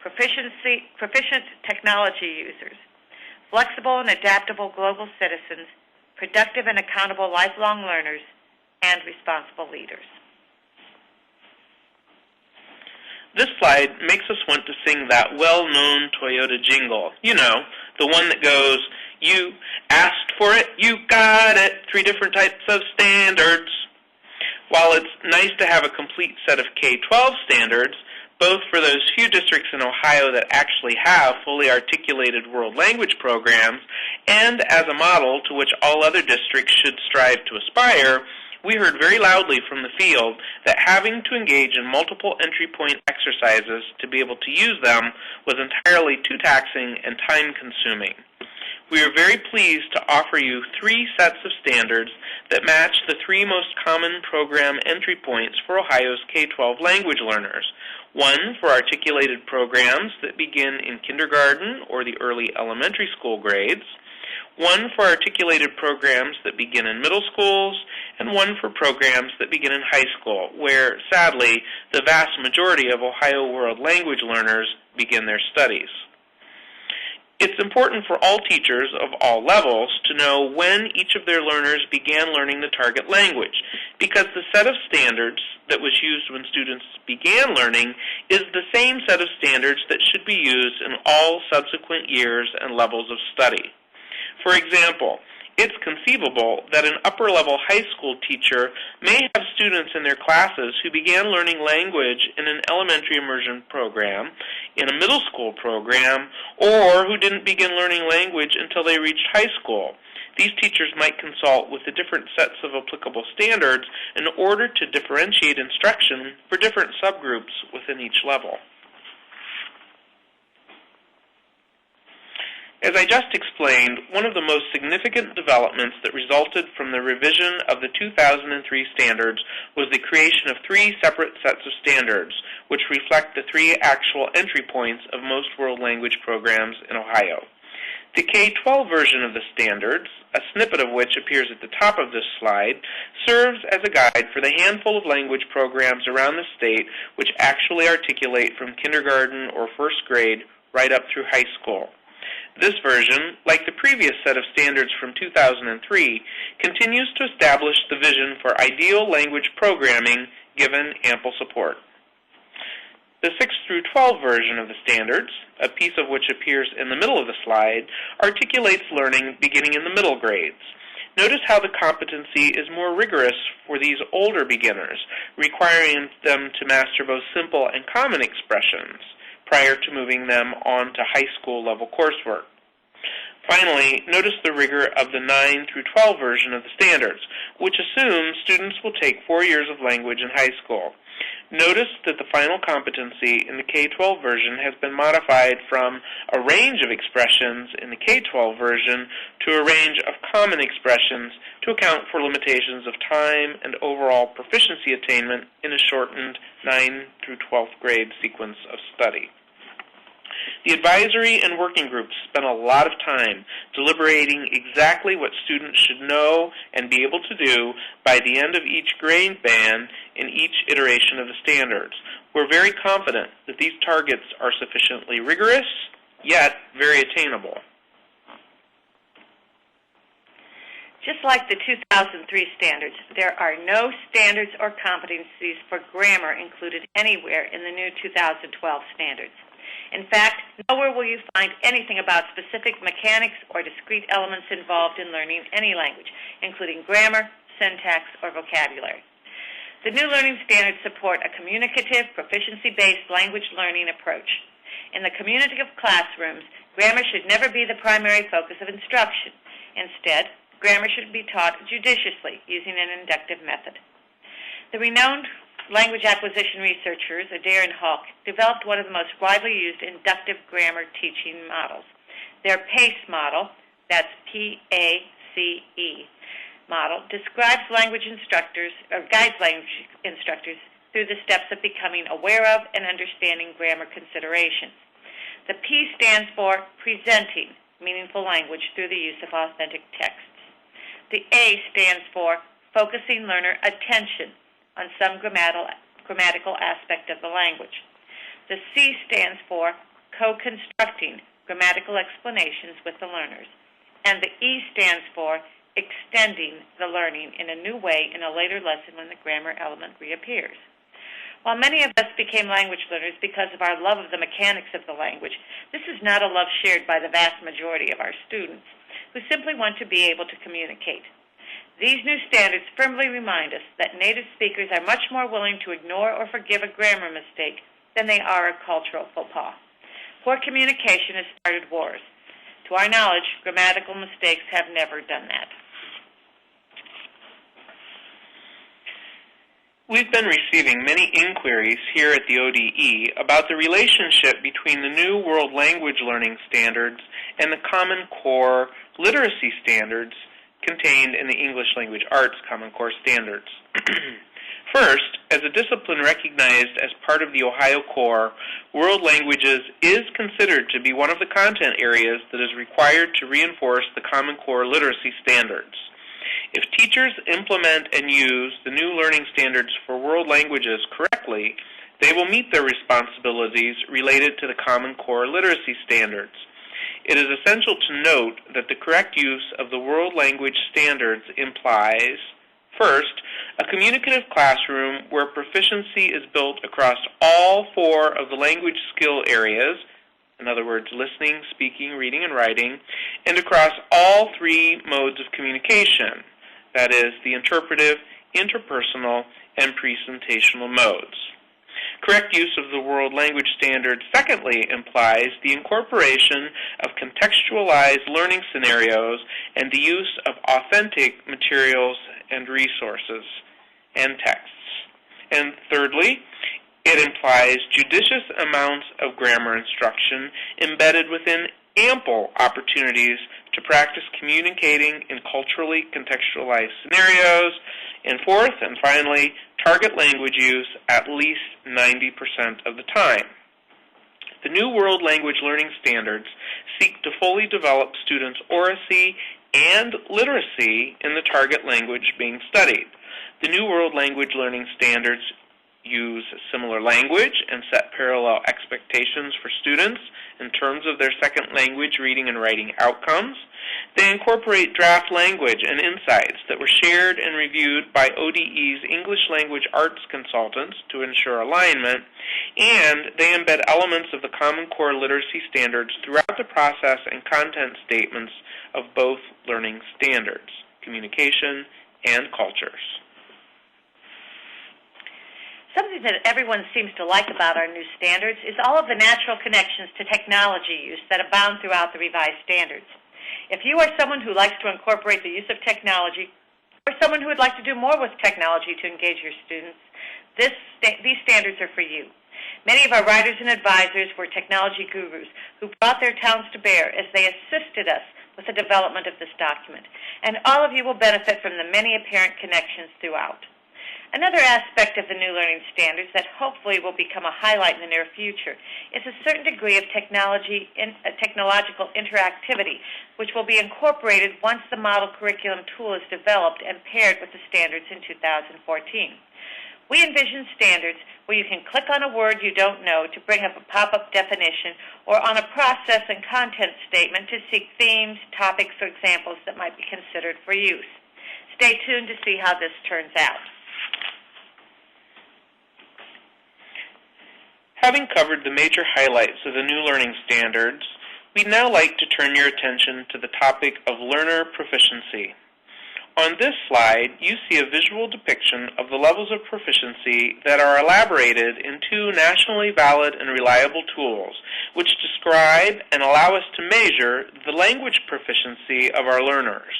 proficient technology users, flexible and adaptable global citizens, productive and accountable lifelong learners, and responsible leaders. This slide makes us want to sing that well-known Toyota jingle. You know, the one that goes, "You asked for it, you got it, 3 different types of standards." While it's nice to have a complete set of K-12 standards, both for those few districts in Ohio that actually have fully articulated world language programs, and as a model to which all other districts should strive to aspire, we heard very loudly from the field that having to engage in multiple entry point exercises to be able to use them was entirely too taxing and time-consuming. We are very pleased to offer you 3 sets of standards that match the 3 most common program entry points for Ohio's K-12 language learners. One for articulated programs that begin in kindergarten or the early elementary school grades, one for articulated programs that begin in middle schools, and one for programs that begin in high school, where, sadly, the vast majority of Ohio world language learners begin their studies. It's important for all teachers of all levels to know when each of their learners began learning the target language, because the set of standards that was used when students began learning is the same set of standards that should be used in all subsequent years and levels of study. For example, it's conceivable that an upper-level high school teacher may have students in their classes who began learning language in an elementary immersion program, in a middle school program, or who didn't begin learning language until they reached high school. These teachers might consult with the different sets of applicable standards in order to differentiate instruction for different subgroups within each level. As I just explained, one of the most significant developments that resulted from the revision of the 2003 standards was the creation of 3 separate sets of standards, which reflect the 3 actual entry points of most world language programs in Ohio. The K-12 version of the standards, a snippet of which appears at the top of this slide, serves as a guide for the handful of language programs around the state which actually articulate from kindergarten or first grade right up through high school. This version, like the previous set of standards from 2003, continues to establish the vision for ideal language programming given ample support. The 6 through 12 version of the standards, a piece of which appears in the middle of the slide, articulates learning beginning in the middle grades. Notice how the competency is more rigorous for these older beginners, requiring them to master both simple and common expressions prior to moving them on to high school level coursework. Finally, notice the rigor of the 9 through 12 version of the standards, which assumes students will take 4 years of language in high school. Notice that the final competency in the K-12 version has been modified from a range of expressions in the K-12 version to a range of common expressions to account for limitations of time and overall proficiency attainment in a shortened 9 through 12th grade sequence of study. The advisory and working groups spent a lot of time deliberating exactly what students should know and be able to do by the end of each grade band in each iteration of the standards. We're very confident that these targets are sufficiently rigorous, yet very attainable. Just like the 2003 standards, there are no standards or competencies for grammar included anywhere in the new 2012 standards. In fact, nowhere will you find anything about specific mechanics or discrete elements involved in learning any language, including grammar, syntax, or vocabulary. The new learning standards support a communicative, proficiency-based language learning approach. In the community of classrooms, grammar should never be the primary focus of instruction. Instead, grammar should be taught judiciously using an inductive method. The renowned language acquisition researchers, Adair and Hulk, developed one of the most widely used inductive grammar teaching models. Their PACE model, that's P-A-C-E model, describes language instructors, or guides language instructors through the steps of becoming aware of and understanding grammar considerations. The P stands for presenting meaningful language through the use of authentic texts. The A stands for focusing learner attention on some grammatical aspect of the language. The C stands for co-constructing grammatical explanations with the learners. And the E stands for extending the learning in a new way in a later lesson when the grammar element reappears. While many of us became language learners because of our love of the mechanics of the language, this is not a love shared by the vast majority of our students, who simply want to be able to communicate. These new standards firmly remind us that native speakers are much more willing to ignore or forgive a grammar mistake than they are a cultural faux pas. Poor communication has started wars. To our knowledge, grammatical mistakes have never done that. We've been receiving many inquiries here at the ODE about the relationship between the new World Language Learning Standards and the Common Core Literacy Standards contained in the English Language Arts Common Core Standards. First, as a discipline recognized as part of the Ohio Core, World Languages is considered to be one of the content areas that is required to reinforce the Common Core literacy standards. If teachers implement and use the new learning standards for world languages correctly, they will meet their responsibilities related to the Common Core literacy standards. It is essential to note that the correct use of the world language standards implies, first, a communicative classroom where proficiency is built across all 4 of the language skill areas, in other words, listening, speaking, reading, and writing, and across all 3 modes of communication, that is, the interpretive, interpersonal, and presentational modes. Correct use of the World Language Standards, secondly, implies the incorporation of contextualized learning scenarios and the use of authentic materials and resources and texts. And thirdly, it implies judicious amounts of grammar instruction embedded within ample opportunities to practice communicating in culturally contextualized scenarios. And fourth, and finally, target language use at least 90% of the time. The new World Language Learning Standards seek to fully develop students' oracy and literacy in the target language being studied. The New World Language Learning Standards use similar language and set parallel expectations for students in terms of their second language reading and writing outcomes. They incorporate draft language and insights that were shared and reviewed by ODE's English language arts consultants to ensure alignment, and they embed elements of the Common Core literacy standards throughout the process and content statements of both learning standards, communication and cultures. Something that everyone seems to like about our new standards is all of the natural connections to technology use that abound throughout the revised standards. If you are someone who likes to incorporate the use of technology, or someone who would like to do more with technology to engage your students, these standards are for you. Many of our writers and advisors were technology gurus who brought their talents to bear as they assisted us with the development of this document, and all of you will benefit from the many apparent connections throughout. Another aspect of the new learning standards that hopefully will become a highlight in the near future is a certain degree of technological interactivity, which will be incorporated once the model curriculum tool is developed and paired with the standards in 2014. We envision standards where you can click on a word you don't know to bring up a pop-up definition, or on a process and content statement to seek themes, topics, or examples that might be considered for use. Stay tuned to see how this turns out. Having covered the major highlights of the new learning standards, we'd now like to turn your attention to the topic of learner proficiency. On this slide, you see a visual depiction of the levels of proficiency that are elaborated in two nationally valid and reliable tools, which describe and allow us to measure the language proficiency of our learners.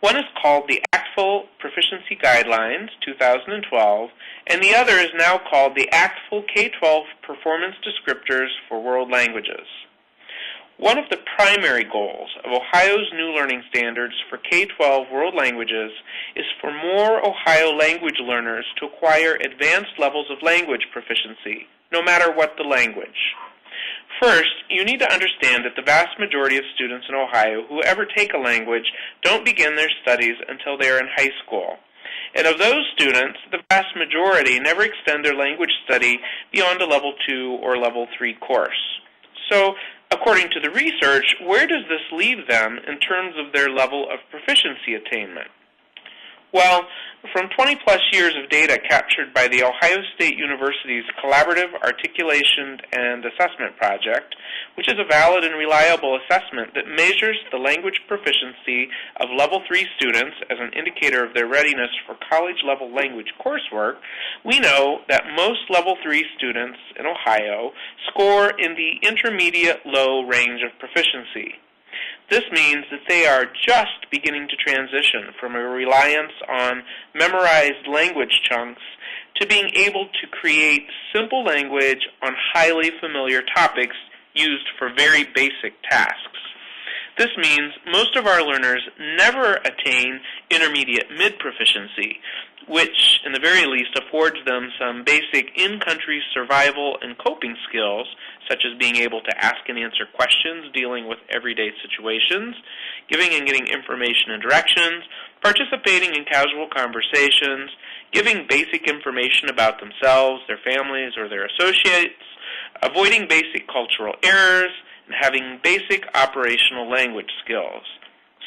One is called the ACTFL Proficiency Guidelines, 2012, and the other is now called the ACTFL K-12 Performance Descriptors for World Languages. One of the primary goals of Ohio's new learning standards for K-12 world languages is for more Ohio language learners to acquire advanced levels of language proficiency, no matter what the language. First, you need to understand that the vast majority of students in Ohio who ever take a language don't begin their studies until they are in high school. And of those students, the vast majority never extend their language study beyond a Level 2 or Level 3 course. So, according to the research, where does this leave them in terms of their level of proficiency attainment? Well, from 20-plus years of data captured by the Ohio State University's Collaborative Articulation and Assessment Project, which is a valid and reliable assessment that measures the language proficiency of Level 3 students as an indicator of their readiness for college-level language coursework, we know that most Level 3 students in Ohio score in the intermediate-low range of proficiency. This means that they are just beginning to transition from a reliance on memorized language chunks to being able to create simple language on highly familiar topics used for very basic tasks. This means most of our learners never attain intermediate mid-proficiency, which, in the very least, affords them some basic in-country survival and coping skills, such as being able to ask and answer questions dealing with everyday situations, giving and getting information and directions, participating in casual conversations, giving basic information about themselves, their families, or their associates, avoiding basic cultural errors, and having basic operational language skills.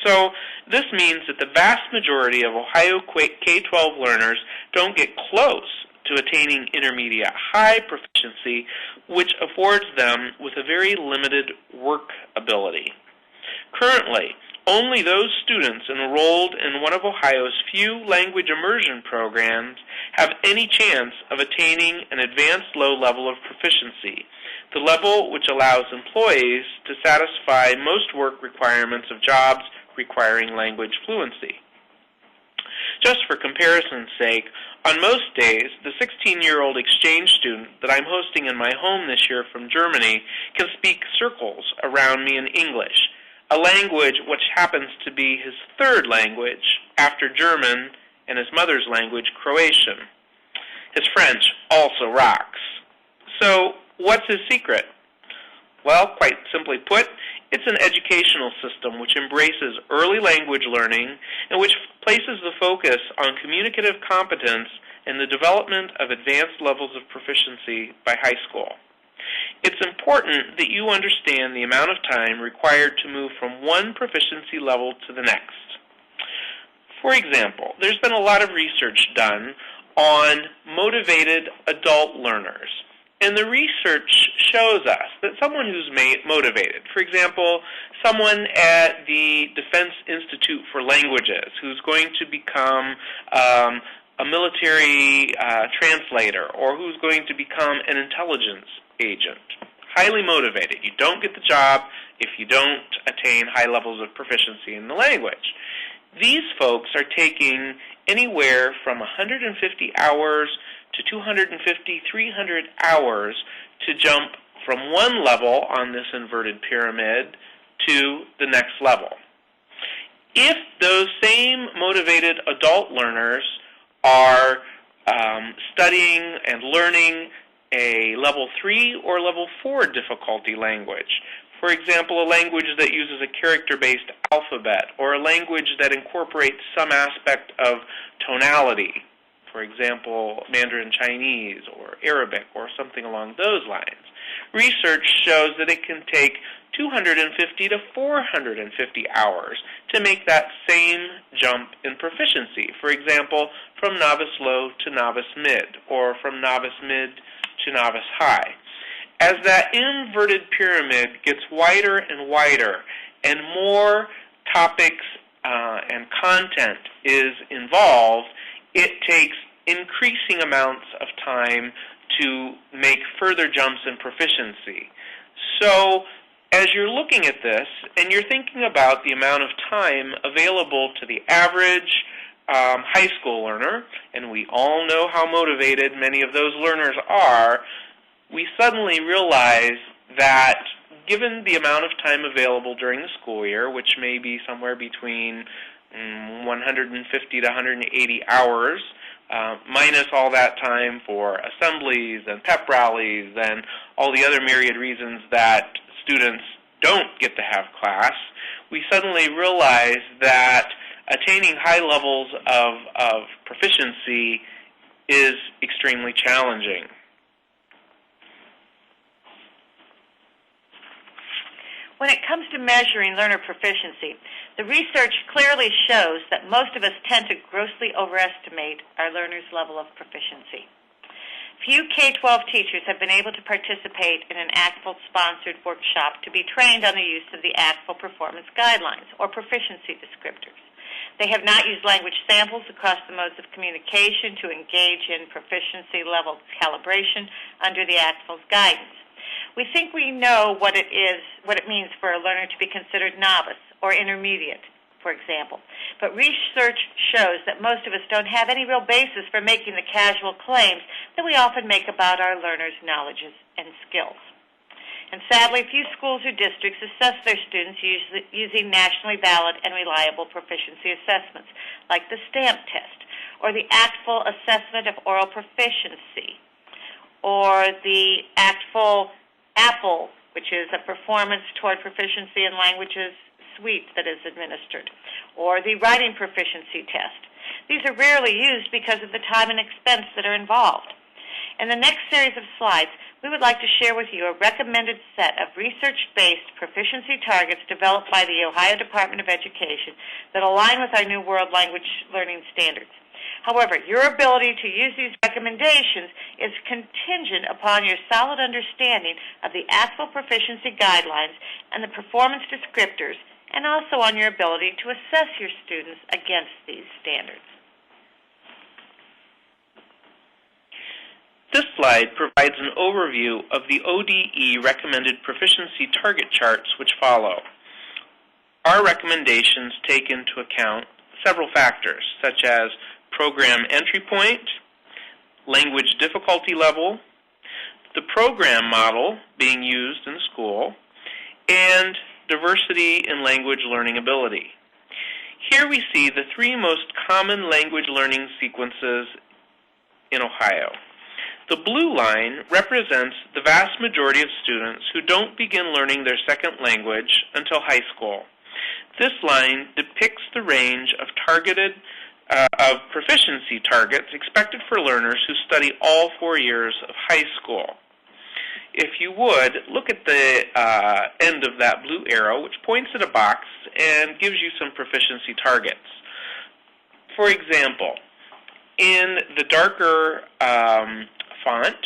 So this means that the vast majority of Ohio K-12 learners don't get close to attaining intermediate high proficiency, which affords them with a very limited work ability. Currently, only those students enrolled in one of Ohio's few language immersion programs have any chance of attaining an advanced low level of proficiency, the level which allows employees to satisfy most work requirements of jobs requiring language fluency. Just for comparison's sake, on most days, the 16-year-old exchange student that I'm hosting in my home this year from Germany can speak circles around me in English, a language which happens to be his third language after German and his mother's language, Croatian. His French also rocks. So, what's his secret? Well, quite simply put, It's an educational system which embraces early language learning and which places the focus on communicative competence and the development of advanced levels of proficiency by high school. It's important that you understand the amount of time required to move from one proficiency level to the next. For example, there's been a lot of research done on motivated adult learners. And the research shows us that someone who's motivated, for example, someone at the Defense Institute for Languages who's going to become a military translator or who's going to become an intelligence agent, highly motivated. You don't get the job if you don't attain high levels of proficiency in the language. These folks are taking anywhere from 150 hours to 250, 300 hours to jump from one level on this inverted pyramid to the next level. If those same motivated adult learners are studying and learning a level 3 or level 4 difficulty language, for example, a language that uses a character-based alphabet or a language that incorporates some aspect of tonality, for example, Mandarin Chinese or Arabic or something along those lines, research shows that it can take 250 to 450 hours to make that same jump in proficiency. For example, from novice low to novice mid, or from novice mid to novice high. As that inverted pyramid gets wider and wider and more topics and content is involved, it takes increasing amounts of time to make further jumps in proficiency. So as you're looking at this and you're thinking about the amount of time available to the average high school learner, and we all know how motivated many of those learners are, we suddenly realize that given the amount of time available during the school year, which may be somewhere between 150 to 180 hours, minus all that time for assemblies and pep rallies and all the other myriad reasons that students don't get to have class, we suddenly realize that attaining high levels of proficiency is extremely challenging. When it comes to measuring learner proficiency, the research clearly shows that most of us tend to grossly overestimate our learners' level of proficiency. Few K-12 teachers have been able to participate in an ACTFL-sponsored workshop to be trained on the use of the ACTFL performance guidelines, or proficiency descriptors. They have not used language samples across the modes of communication to engage in proficiency level calibration under the ACTFL's guidance. We think we know what it means for a learner to be considered novice or intermediate, for example. But research shows that most of us don't have any real basis for making the casual claims that we often make about our learners' knowledges and skills. And sadly, few schools or districts assess their students using nationally valid and reliable proficiency assessments, like the STAMP test, or the ACTFL assessment of oral proficiency, or the ACTFL APPLE, which is a performance toward proficiency in languages suite that is administered, or the writing proficiency test. These are rarely used because of the time and expense that are involved. In the next series of slides, we would like to share with you a recommended set of research-based proficiency targets developed by the Ohio Department of Education that align with our New World Language Learning Standards. However, your ability to use these recommendations is contingent upon your solid understanding of the ACTFL proficiency guidelines and the performance descriptors, and also on your ability to assess your students against these standards. This slide provides an overview of the ODE recommended proficiency target charts which follow. Our recommendations take into account several factors, such as program entry point, language difficulty level, the program model being used in the school, and diversity in language learning ability. Here we see the three most common language learning sequences in Ohio. The blue line represents the vast majority of students who don't begin learning their second language until high school. This line depicts the range of proficiency targets expected for learners who study all 4 years of high school. If you would, look at the end of that blue arrow, which points at a box and gives you some proficiency targets. For example, in the darker font,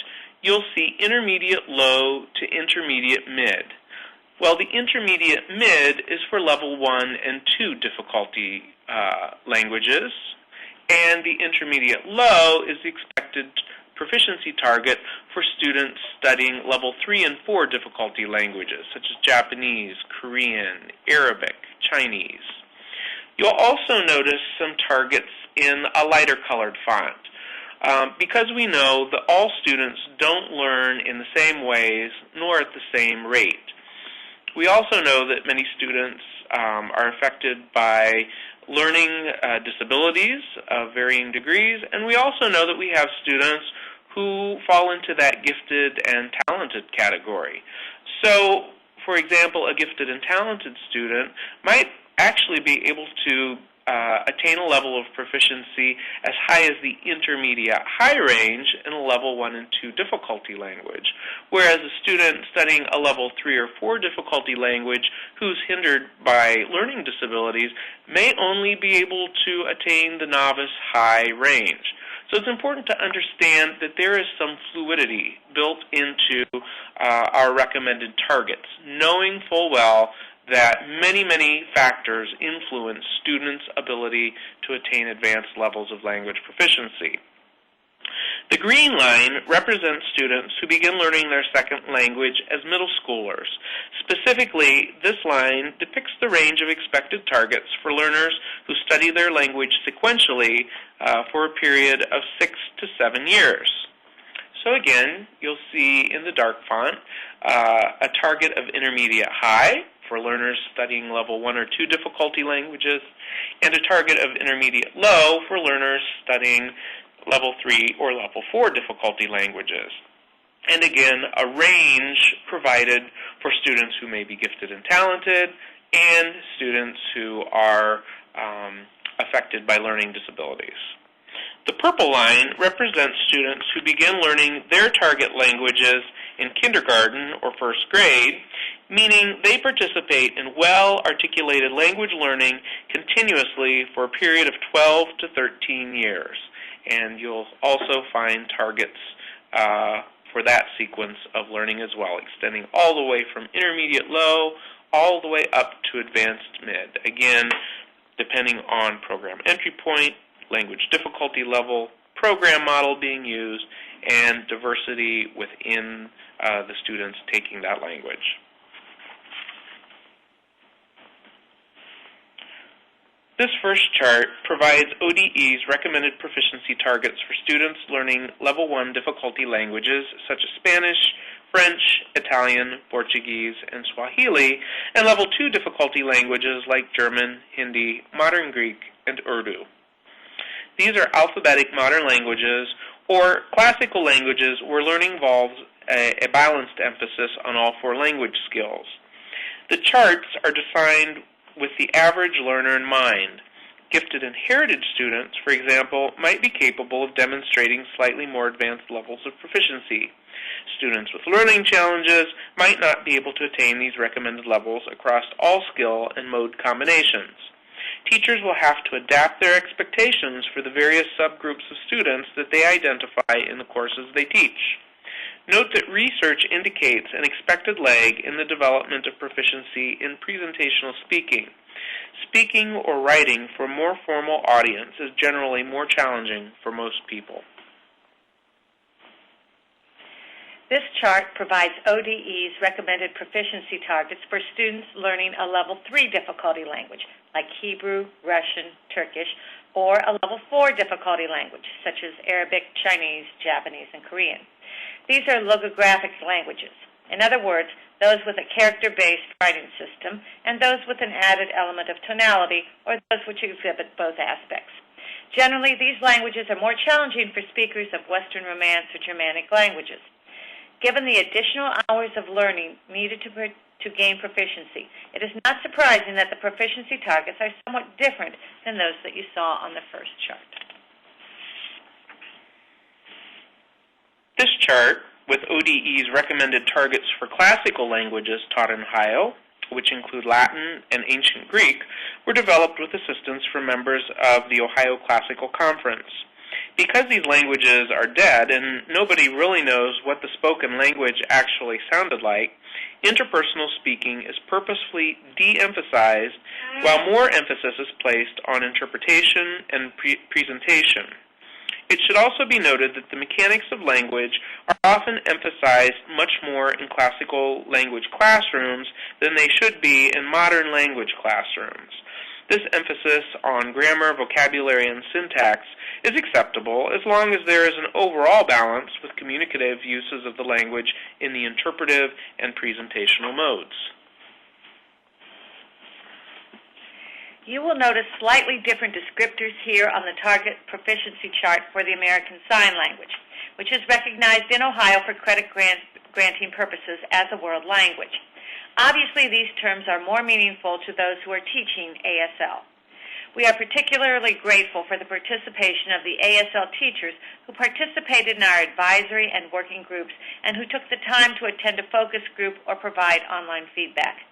you'll see intermediate low to intermediate mid. Well, the intermediate mid is for level 1 and 2 difficulty languages, and the intermediate low is the expected proficiency target for students studying level 3 and 4 difficulty languages, such as Japanese, Korean, Arabic, Chinese. You'll also notice some targets in a lighter colored font, because we know that all students don't learn in the same ways nor at the same rate. We also know that many students are affected by learning disabilities of varying degrees, and we also know that we have students who fall into that gifted and talented category. So, for example, a gifted and talented student might actually be able to attain a level of proficiency as high as the intermediate high range in a level 1 and 2 difficulty language, whereas a student studying a level 3 or 4 difficulty language who's hindered by learning disabilities may only be able to attain the novice high range. So it's important to understand that there is some fluidity built into our recommended targets, knowing full well that many, many factors influence students' ability to attain advanced levels of language proficiency. The green line represents students who begin learning their second language as middle schoolers. Specifically, this line depicts the range of expected targets for learners who study their language sequentially for a period of 6 to 7 years. So again, you'll see in the dark font a target of intermediate high for learners studying level 1 or 2 difficulty languages, and a target of intermediate low for learners studying level 3 or level 4 difficulty languages. And again, a range provided for students who may be gifted and talented and students who are affected by learning disabilities. The purple line represents students who begin learning their target languages in kindergarten or first grade, meaning they participate in well-articulated language learning continuously for a period of 12 to 13 years. And you'll also find targets for that sequence of learning as well, extending all the way from intermediate low all the way up to advanced mid. Again, depending on program entry point, language difficulty level, program model being used, and diversity within the students taking that language. This first chart provides ODE's recommended proficiency targets for students learning level 1 difficulty languages such as Spanish, French, Italian, Portuguese, and Swahili, and level 2 difficulty languages like German, Hindi, Modern Greek, and Urdu. These are alphabetic modern languages or classical languages where learning involves a balanced emphasis on all 4 language skills. The charts are designed with the average learner in mind. Gifted and heritage students, for example, might be capable of demonstrating slightly more advanced levels of proficiency. Students with learning challenges might not be able to attain these recommended levels across all skill and mode combinations. Teachers will have to adapt their expectations for the various subgroups of students that they identify in the courses they teach. Note that research indicates an expected lag in the development of proficiency in presentational speaking. Speaking or writing for a more formal audience is generally more challenging for most people. This chart provides ODE's recommended proficiency targets for students learning a level 3 difficulty language, like Hebrew, Russian, Turkish, or a level 4 difficulty language, such as Arabic, Chinese, Japanese, and Korean. These are logographic languages. In other words, those with a character-based writing system and those with an added element of tonality, or those which exhibit both aspects. Generally, these languages are more challenging for speakers of Western Romance or Germanic languages. Given the additional hours of learning needed to gain proficiency, it is not surprising that the proficiency targets are somewhat different than those that you saw on the first chart. This chart, with ODE's recommended targets for classical languages taught in Ohio, which include Latin and Ancient Greek, were developed with assistance from members of the Ohio Classical Conference. Because these languages are dead and nobody really knows what the spoken language actually sounded like, interpersonal speaking is purposefully de-emphasized while more emphasis is placed on interpretation and presentation. It should also be noted that the mechanics of language are often emphasized much more in classical language classrooms than they should be in modern language classrooms. This emphasis on grammar, vocabulary, and syntax is acceptable as long as there is an overall balance with communicative uses of the language in the interpretive and presentational modes. You will notice slightly different descriptors here on the target proficiency chart for the American Sign Language, which is recognized in Ohio for credit granting purposes as a world language. Obviously, these terms are more meaningful to those who are teaching ASL. We are particularly grateful for the participation of the ASL teachers who participated in our advisory and working groups and who took the time to attend a focus group or provide online feedback.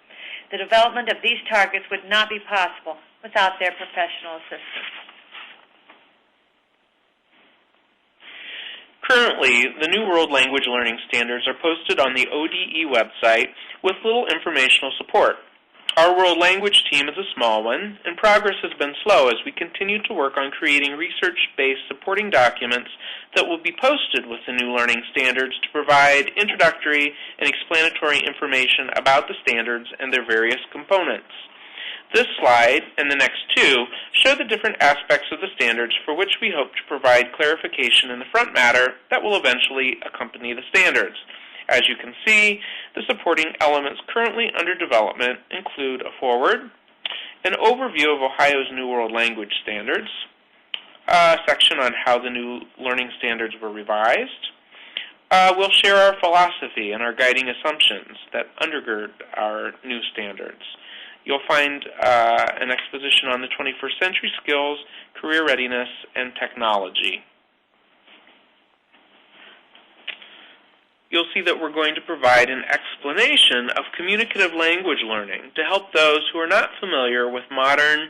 The development of these targets would not be possible without their professional assistance. Currently, the New World Language Learning Standards are posted on the ODE website with little informational support. Our World Language team is a small one, and progress has been slow as we continue to work on creating research-based supporting documents that will be posted with the new learning standards to provide introductory and explanatory information about the standards and their various components. This slide and the next two show the different aspects of the standards for which we hope to provide clarification in the front matter that will eventually accompany the standards. As you can see, the supporting elements currently under development include a foreword, an overview of Ohio's New World Language Standards, a section on how the new learning standards were revised. We'll share our philosophy and our guiding assumptions that undergird our new standards. You'll find an exposition on the 21st century skills, career readiness, and technology. You'll see that we're going to provide an explanation of communicative language learning to help those who are not familiar with modern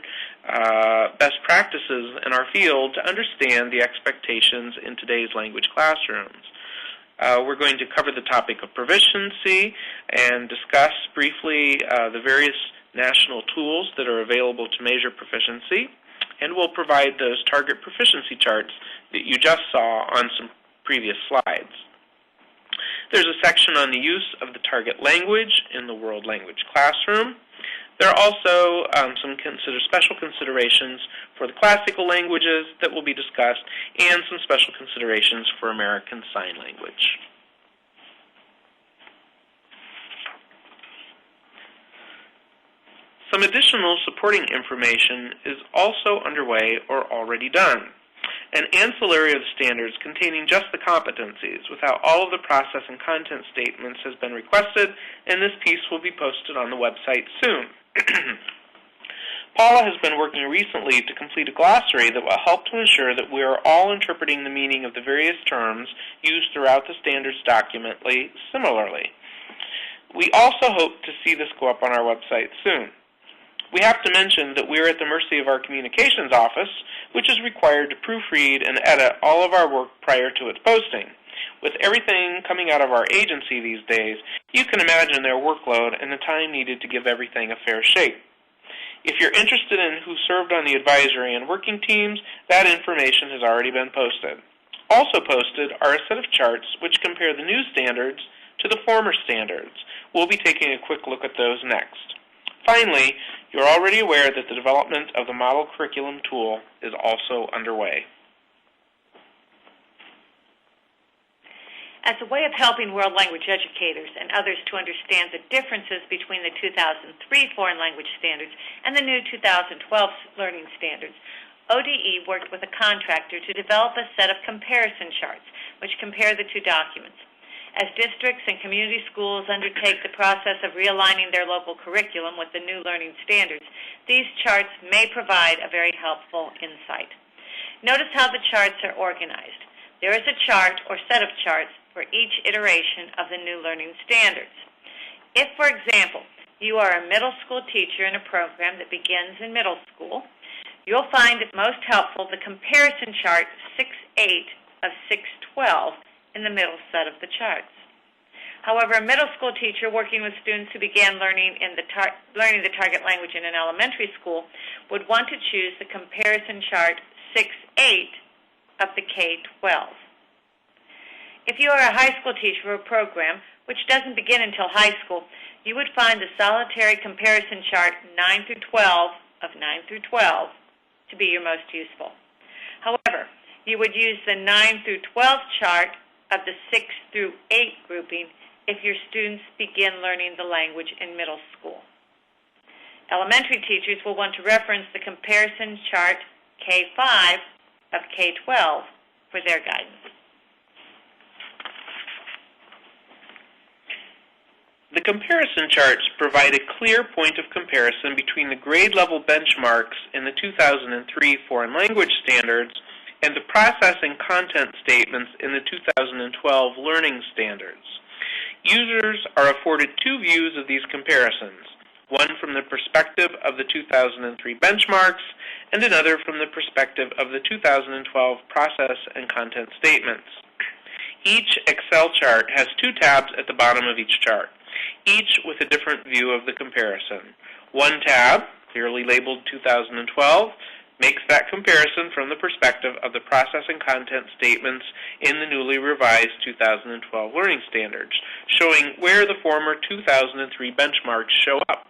best practices in our field to understand the expectations in today's language classrooms. We're going to cover the topic of proficiency and discuss briefly the various national tools that are available to measure proficiency, and we'll provide those target proficiency charts that you just saw on some previous slides. There's a section on the use of the target language in the world language classroom. There are also some special considerations for the classical languages that will be discussed and some special considerations for American Sign Language. Some additional supporting information is also underway or already done. An ancillary of the standards containing just the competencies without all of the process and content statements has been requested, and this piece will be posted on the website soon. Paula has been working recently to complete a glossary that will help to ensure that we are all interpreting the meaning of the various terms used throughout the standards document similarly. We also hope to see this go up on our website soon. We have to mention that we are at the mercy of our communications office, which is required to proofread and edit all of our work prior to its posting. With everything coming out of our agency these days, you can imagine their workload and the time needed to give everything a fair shake. If you're interested in who served on the advisory and working teams, that information has already been posted. Also posted are a set of charts which compare the new standards to the former standards. We'll be taking a quick look at those next. Finally, you're already aware that the development of the model curriculum tool is also underway. As a way of helping world language educators and others to understand the differences between the 2003 foreign language standards and the new 2012 learning standards, ODE worked with a contractor to develop a set of comparison charts which compare the two documents. As districts and community schools undertake the process of realigning their local curriculum with the new learning standards, these charts may provide a very helpful insight. Notice how the charts are organized. There is a chart or set of charts for each iteration of the new learning standards. If, for example, you are a middle school teacher in a program that begins in middle school, you'll find it most helpful the comparison chart 6.8 of 6.12 in the middle set of the charts. However, a middle school teacher working with students who began learning the target language in an elementary school would want to choose the comparison chart 6.8 of the K-12. If you are a high school teacher for a program which doesn't begin until high school, you would find the solitary comparison chart 9 through 12 of 9 through 12 to be your most useful. However, you would use the 9 through 12 chart of the 6 through 8 grouping if your students begin learning the language in middle school. Elementary teachers will want to reference the comparison chart K5 of K-12 for their guidance. The comparison charts provide a clear point of comparison between the grade level benchmarks in the 2003 Foreign Language Standards and the process and content statements in the 2012 Learning Standards. Users are afforded two views of these comparisons, one from the perspective of the 2003 benchmarks and another from the perspective of the 2012 process and content statements. Each Excel chart has two tabs at the bottom of each chart, each with a different view of the comparison. One tab, clearly labeled 2012, makes that comparison from the perspective of the process and content statements in the newly revised 2012 Learning Standards, showing where the former 2003 benchmarks show up.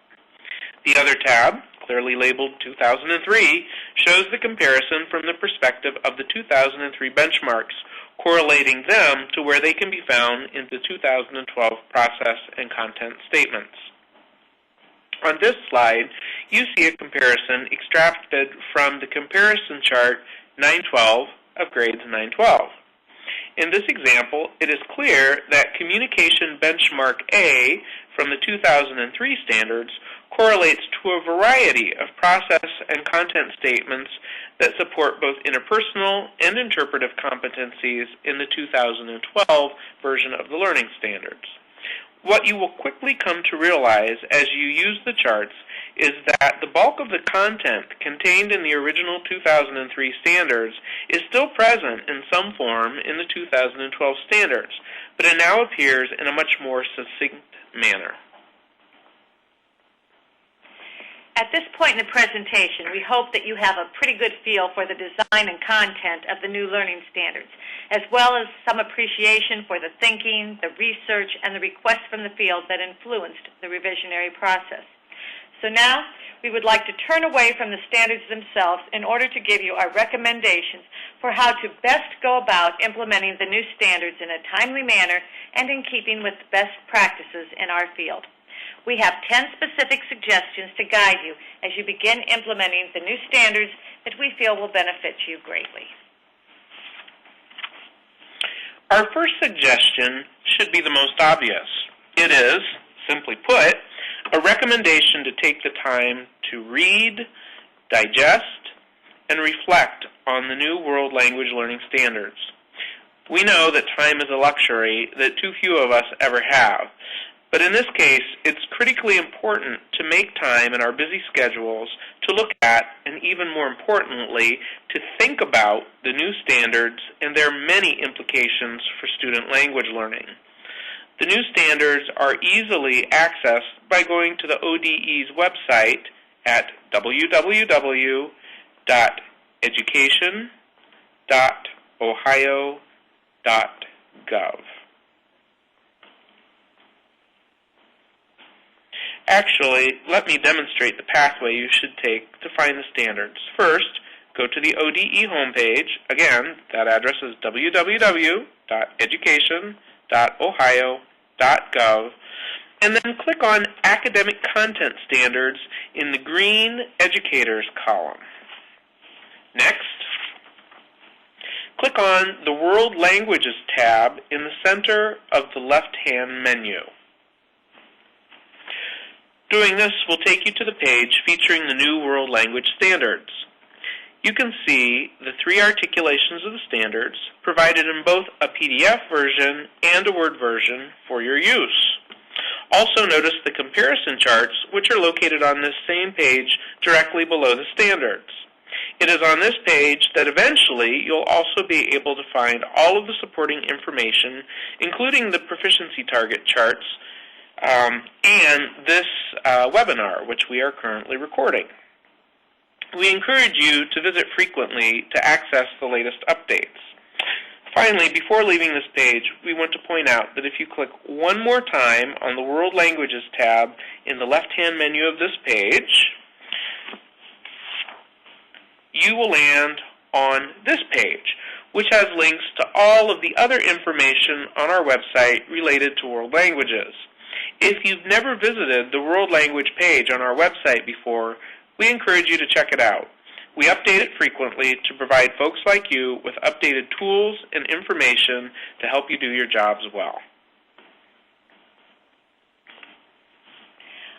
The other tab, clearly labeled 2003, shows the comparison from the perspective of the 2003 benchmarks, correlating them to where they can be found in the 2012 process and content statements. On this slide, you see a comparison extracted from the comparison chart 912 of grades 912. In this example, it is clear that Communication Benchmark A from the 2003 standards correlates to a variety of process and content statements that support both interpersonal and interpretive competencies in the 2012 version of the Learning Standards. What you will quickly come to realize as you use the charts is that the bulk of the content contained in the original 2003 standards is still present in some form in the 2012 standards, but it now appears in a much more succinct manner. At this point in the presentation, we hope that you have a pretty good feel for the design and content of the new learning standards, as well as some appreciation for the thinking, the research, and the requests from the field that influenced the revisionary process. So now, we would like to turn away from the standards themselves in order to give you our recommendations for how to best go about implementing the new standards in a timely manner and in keeping with best practices in our field. We have 10 specific suggestions to guide you as you begin implementing the new standards that we feel will benefit you greatly. Our first suggestion should be the most obvious. It is, simply put, a recommendation to take the time to read, digest, and reflect on the new World Language Learning Standards. We know that time is a luxury that too few of us ever have. But in this case, it's critically important to make time in our busy schedules to look at, and even more importantly, to think about the new standards and their many implications for student language learning. The new standards are easily accessed by going to the ODE's website at www.education.ohio.gov. Actually, let me demonstrate the pathway you should take to find the standards. First, go to the ODE homepage. Again, that address is www.education.ohio.gov, and then click on Academic Content Standards in the green Educators column. Next, click on the World Languages tab in the center of the left-hand menu. Doing this will take you to the page featuring the new World Language Standards. You can see the 3 articulations of the standards provided in both a PDF version and a Word version for your use. Also notice the comparison charts, which are located on this same page directly below the standards. It is on this page that eventually you'll also be able to find all of the supporting information, including the proficiency target charts, and this webinar, which we are currently recording. We encourage you to visit frequently to access the latest updates. Finally, before leaving this page, we want to point out that if you click one more time on the World Languages tab in the left-hand menu of this page, you will land on this page, which has links to all of the other information on our website related to world languages. If you've never visited the World Language page on our website before, we encourage you to check it out. We update it frequently to provide folks like you with updated tools and information to help you do your jobs well.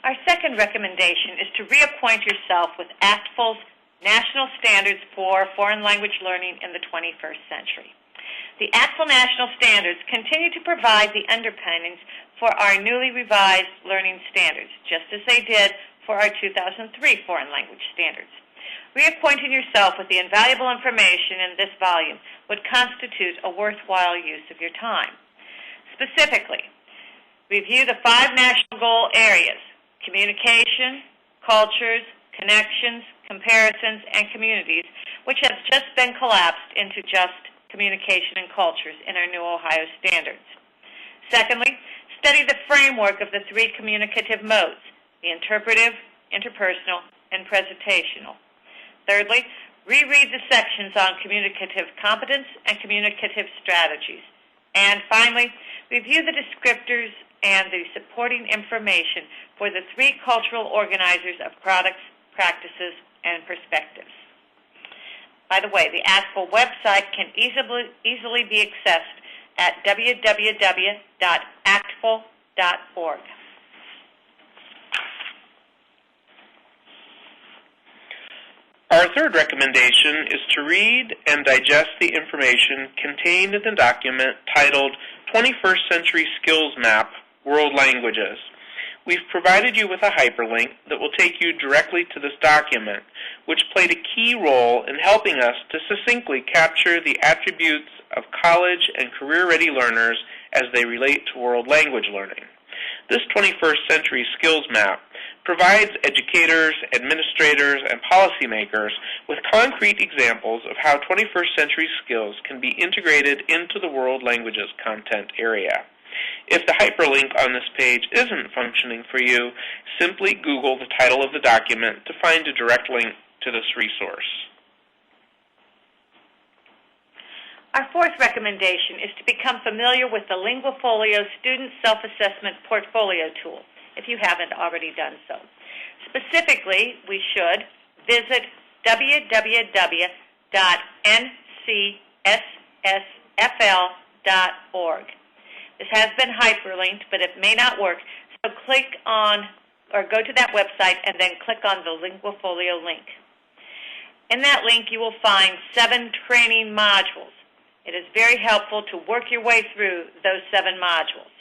Our second recommendation is to reacquaint yourself with ACTFL's National Standards for Foreign Language Learning in the 21st Century. The ACTFL National Standards continue to provide the underpinnings for our newly revised learning standards, just as they did for our 2003 Foreign Language Standards. Reacquainting yourself with the invaluable information in this volume would constitute a worthwhile use of your time. Specifically, review the 5 national goal areas: communication, cultures, connections, comparisons, and communities, which have just been collapsed into just communication and cultures in our new Ohio standards. Secondly, study the framework of the 3 communicative modes: the interpretive, interpersonal, and presentational. Thirdly, reread the sections on communicative competence and communicative strategies. And finally, review the descriptors and the supporting information for the 3 cultural organizers of products, practices, and perspectives. By the way, the ACTFL website can easily be accessed at www.actfl.org. Our third recommendation is to read and digest the information contained in the document titled 21st Century Skills Map, World Languages. We've provided you with a hyperlink that will take you directly to this document, which played a key role in helping us to succinctly capture the attributes of college and career-ready learners as they relate to world language learning. This 21st Century Skills Map provides educators, administrators, and policymakers with concrete examples of how 21st century skills can be integrated into the world languages content area. If the hyperlink on this page isn't functioning for you, simply Google the title of the document to find a direct link to this resource. Our fourth recommendation is to become familiar with the LinguaFolio Student Self-Assessment Portfolio tool, if you haven't already done so. Specifically, we should visit www.ncsfl.org. This has been hyperlinked, but it may not work, so click on or go to that website and then click on the LinguaFolio link. In that link, you will find 7 training modules. It is very helpful to work your way through those 7 modules.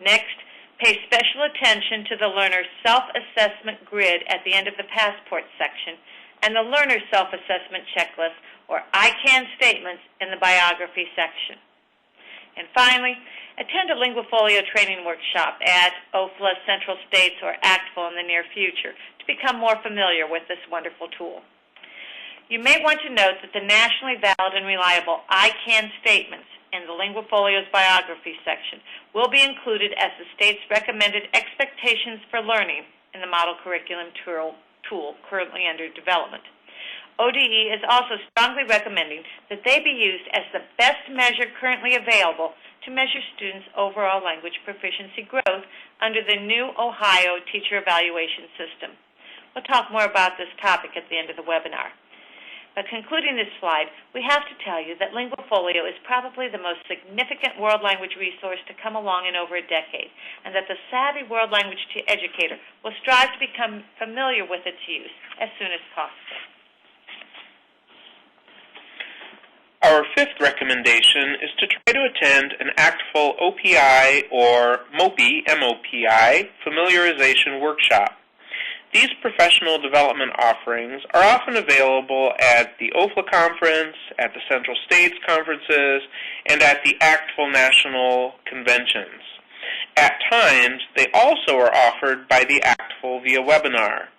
Next, pay special attention to the learner self-assessment grid at the end of the passport section and the learner self-assessment checklist, or I CAN statements, in the biography section. And finally, attend a LinguaFolio training workshop at OFLA, Central States, or ACTFL in the near future to become more familiar with this wonderful tool. You may want to note that the nationally valid and reliable I CAN statements in the LinguaFolio's biography section will be included as the state's recommended expectations for learning in the model curriculum tool currently under development. ODE is also strongly recommending that they be used as the best measure currently available to measure students' overall language proficiency growth under the new Ohio teacher evaluation system. We'll talk more about this topic at the end of the webinar. But concluding this slide, we have to tell you that Linguafolio is probably the most significant world language resource to come along in over a decade, and that the savvy world language educator will strive to become familiar with its use as soon as possible. Our fifth recommendation is to try to attend an ACTFL OPI or MOPI, M-O-P-I, familiarization workshop. These professional development offerings are often available at the OFLA conference, at the Central States conferences, and at the ACTFL national conventions. At times, they also are offered by the ACTFL via webinar.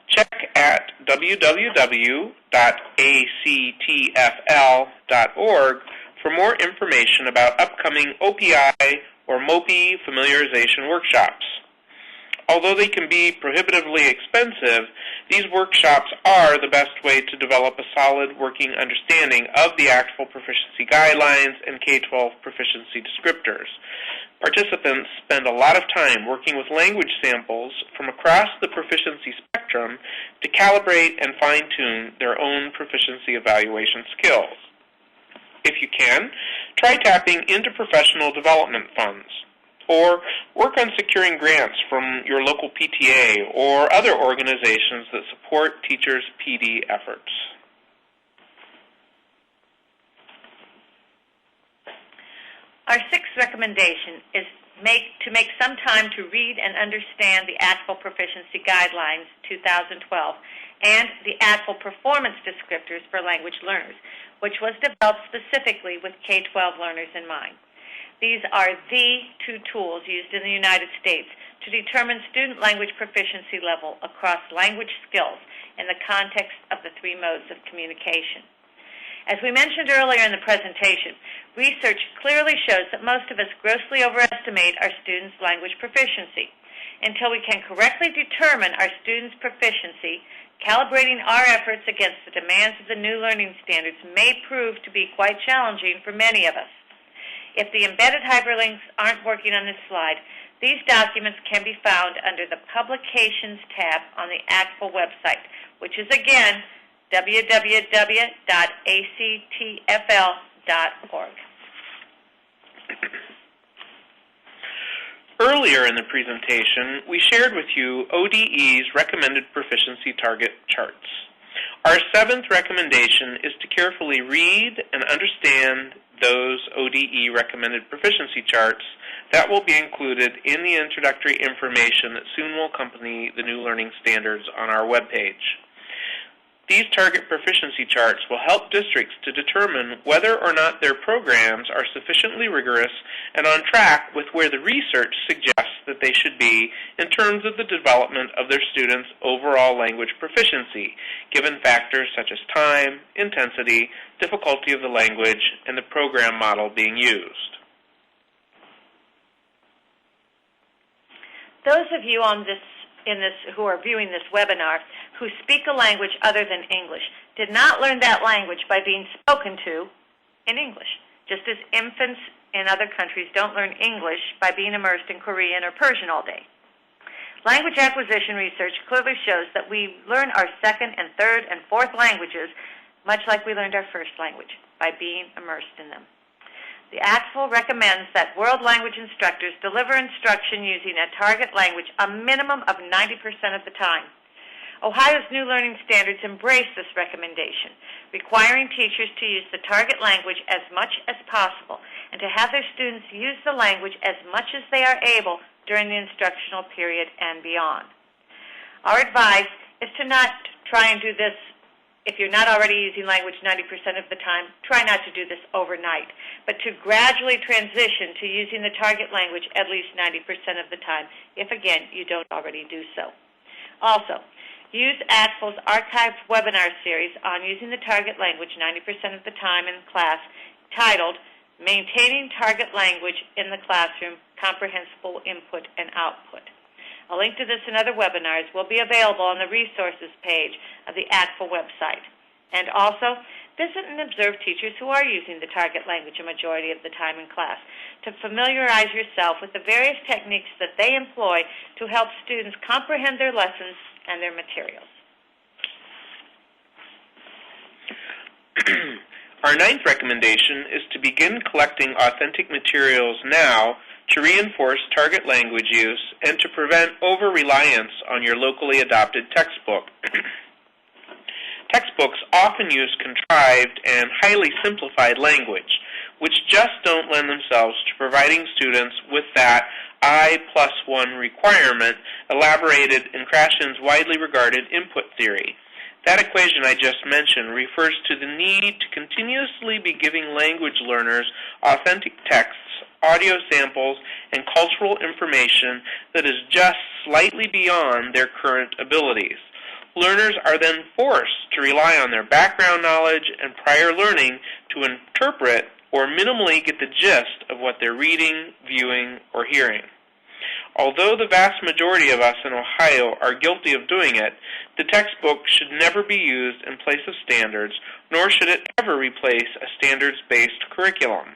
Check at www.actfl.org for more information about upcoming OPI or MOPI familiarization workshops. Although they can be prohibitively expensive, these workshops are the best way to develop a solid working understanding of the ACTFL proficiency guidelines and K-12 proficiency descriptors. Participants spend a lot of time working with language samples from across the proficiency spectrum to calibrate and fine-tune their own proficiency evaluation skills. If you can, try tapping into professional development funds, or work on securing grants from your local PTA or other organizations that support teachers' PD efforts. Our sixth recommendation is to make some time to read and understand the ACTFL Proficiency Guidelines 2012 and the ACTFL Performance Descriptors for Language Learners, which was developed specifically with K-12 learners in mind. These are the two tools used in the United States to determine student language proficiency level across language skills in the context of the three modes of communication. As we mentioned earlier in the presentation, research clearly shows that most of us grossly overestimate our students' language proficiency. Until we can correctly determine our students' proficiency, calibrating our efforts against the demands of the new learning standards may prove to be quite challenging for many of us. If the embedded hyperlinks aren't working on this slide, these documents can be found under the Publications tab on the ACTFL website, which is again www.actfl.org. Earlier in the presentation, we shared with you ODE's recommended proficiency target charts. Our seventh recommendation is to carefully read and understand those ODE recommended proficiency charts that will be included in the introductory information that soon will accompany the new learning standards on our webpage. These target proficiency charts will help districts to determine whether or not their programs are sufficiently rigorous and on track with where the research suggests that they should be in terms of the development of their students' overall language proficiency, given factors such as time, intensity, difficulty of the language, and the program model being used. Those of you who are viewing this webinar who speak a language other than English did not learn that language by being spoken to in English, just as infants in other countries don't learn English by being immersed in Korean or Persian all day. Language acquisition research clearly shows that we learn our second and third and fourth languages much like we learned our first language, by being immersed in them. The ACTFL recommends that world language instructors deliver instruction using a target language a minimum of 90% of the time. Ohio's new learning standards embrace this recommendation, requiring teachers to use the target language as much as possible and to have their students use the language as much as they are able during the instructional period and beyond. Our advice is to not try and do this. If you're not already using language 90% of the time, try not to do this overnight, but to gradually transition to using the target language at least 90% of the time, if, again, you don't already do so. Also, use ACTFL's archived webinar series on using the target language 90% of the time in class, titled Maintaining Target Language in the Classroom, Comprehensible Input and Output. A link to this and other webinars will be available on the resources page of the ACTFL website. And also, visit and observe teachers who are using the target language a majority of the time in class to familiarize yourself with the various techniques that they employ to help students comprehend their lessons and their materials. Our ninth recommendation is to begin collecting authentic materials now to reinforce target language use and to prevent over-reliance on your locally adopted textbook. Textbooks often use contrived and highly simplified language, which just don't lend themselves to providing students with that I+1 requirement elaborated in Krashen's widely regarded input theory. That equation I just mentioned refers to the need to continuously be giving language learners authentic texts, audio samples, and cultural information that is just slightly beyond their current abilities. Learners are then forced to rely on their background knowledge and prior learning to interpret or minimally get the gist of what they're reading, viewing, or hearing. Although the vast majority of us in Ohio are guilty of doing it, the textbook should never be used in place of standards, nor should it ever replace a standards-based curriculum.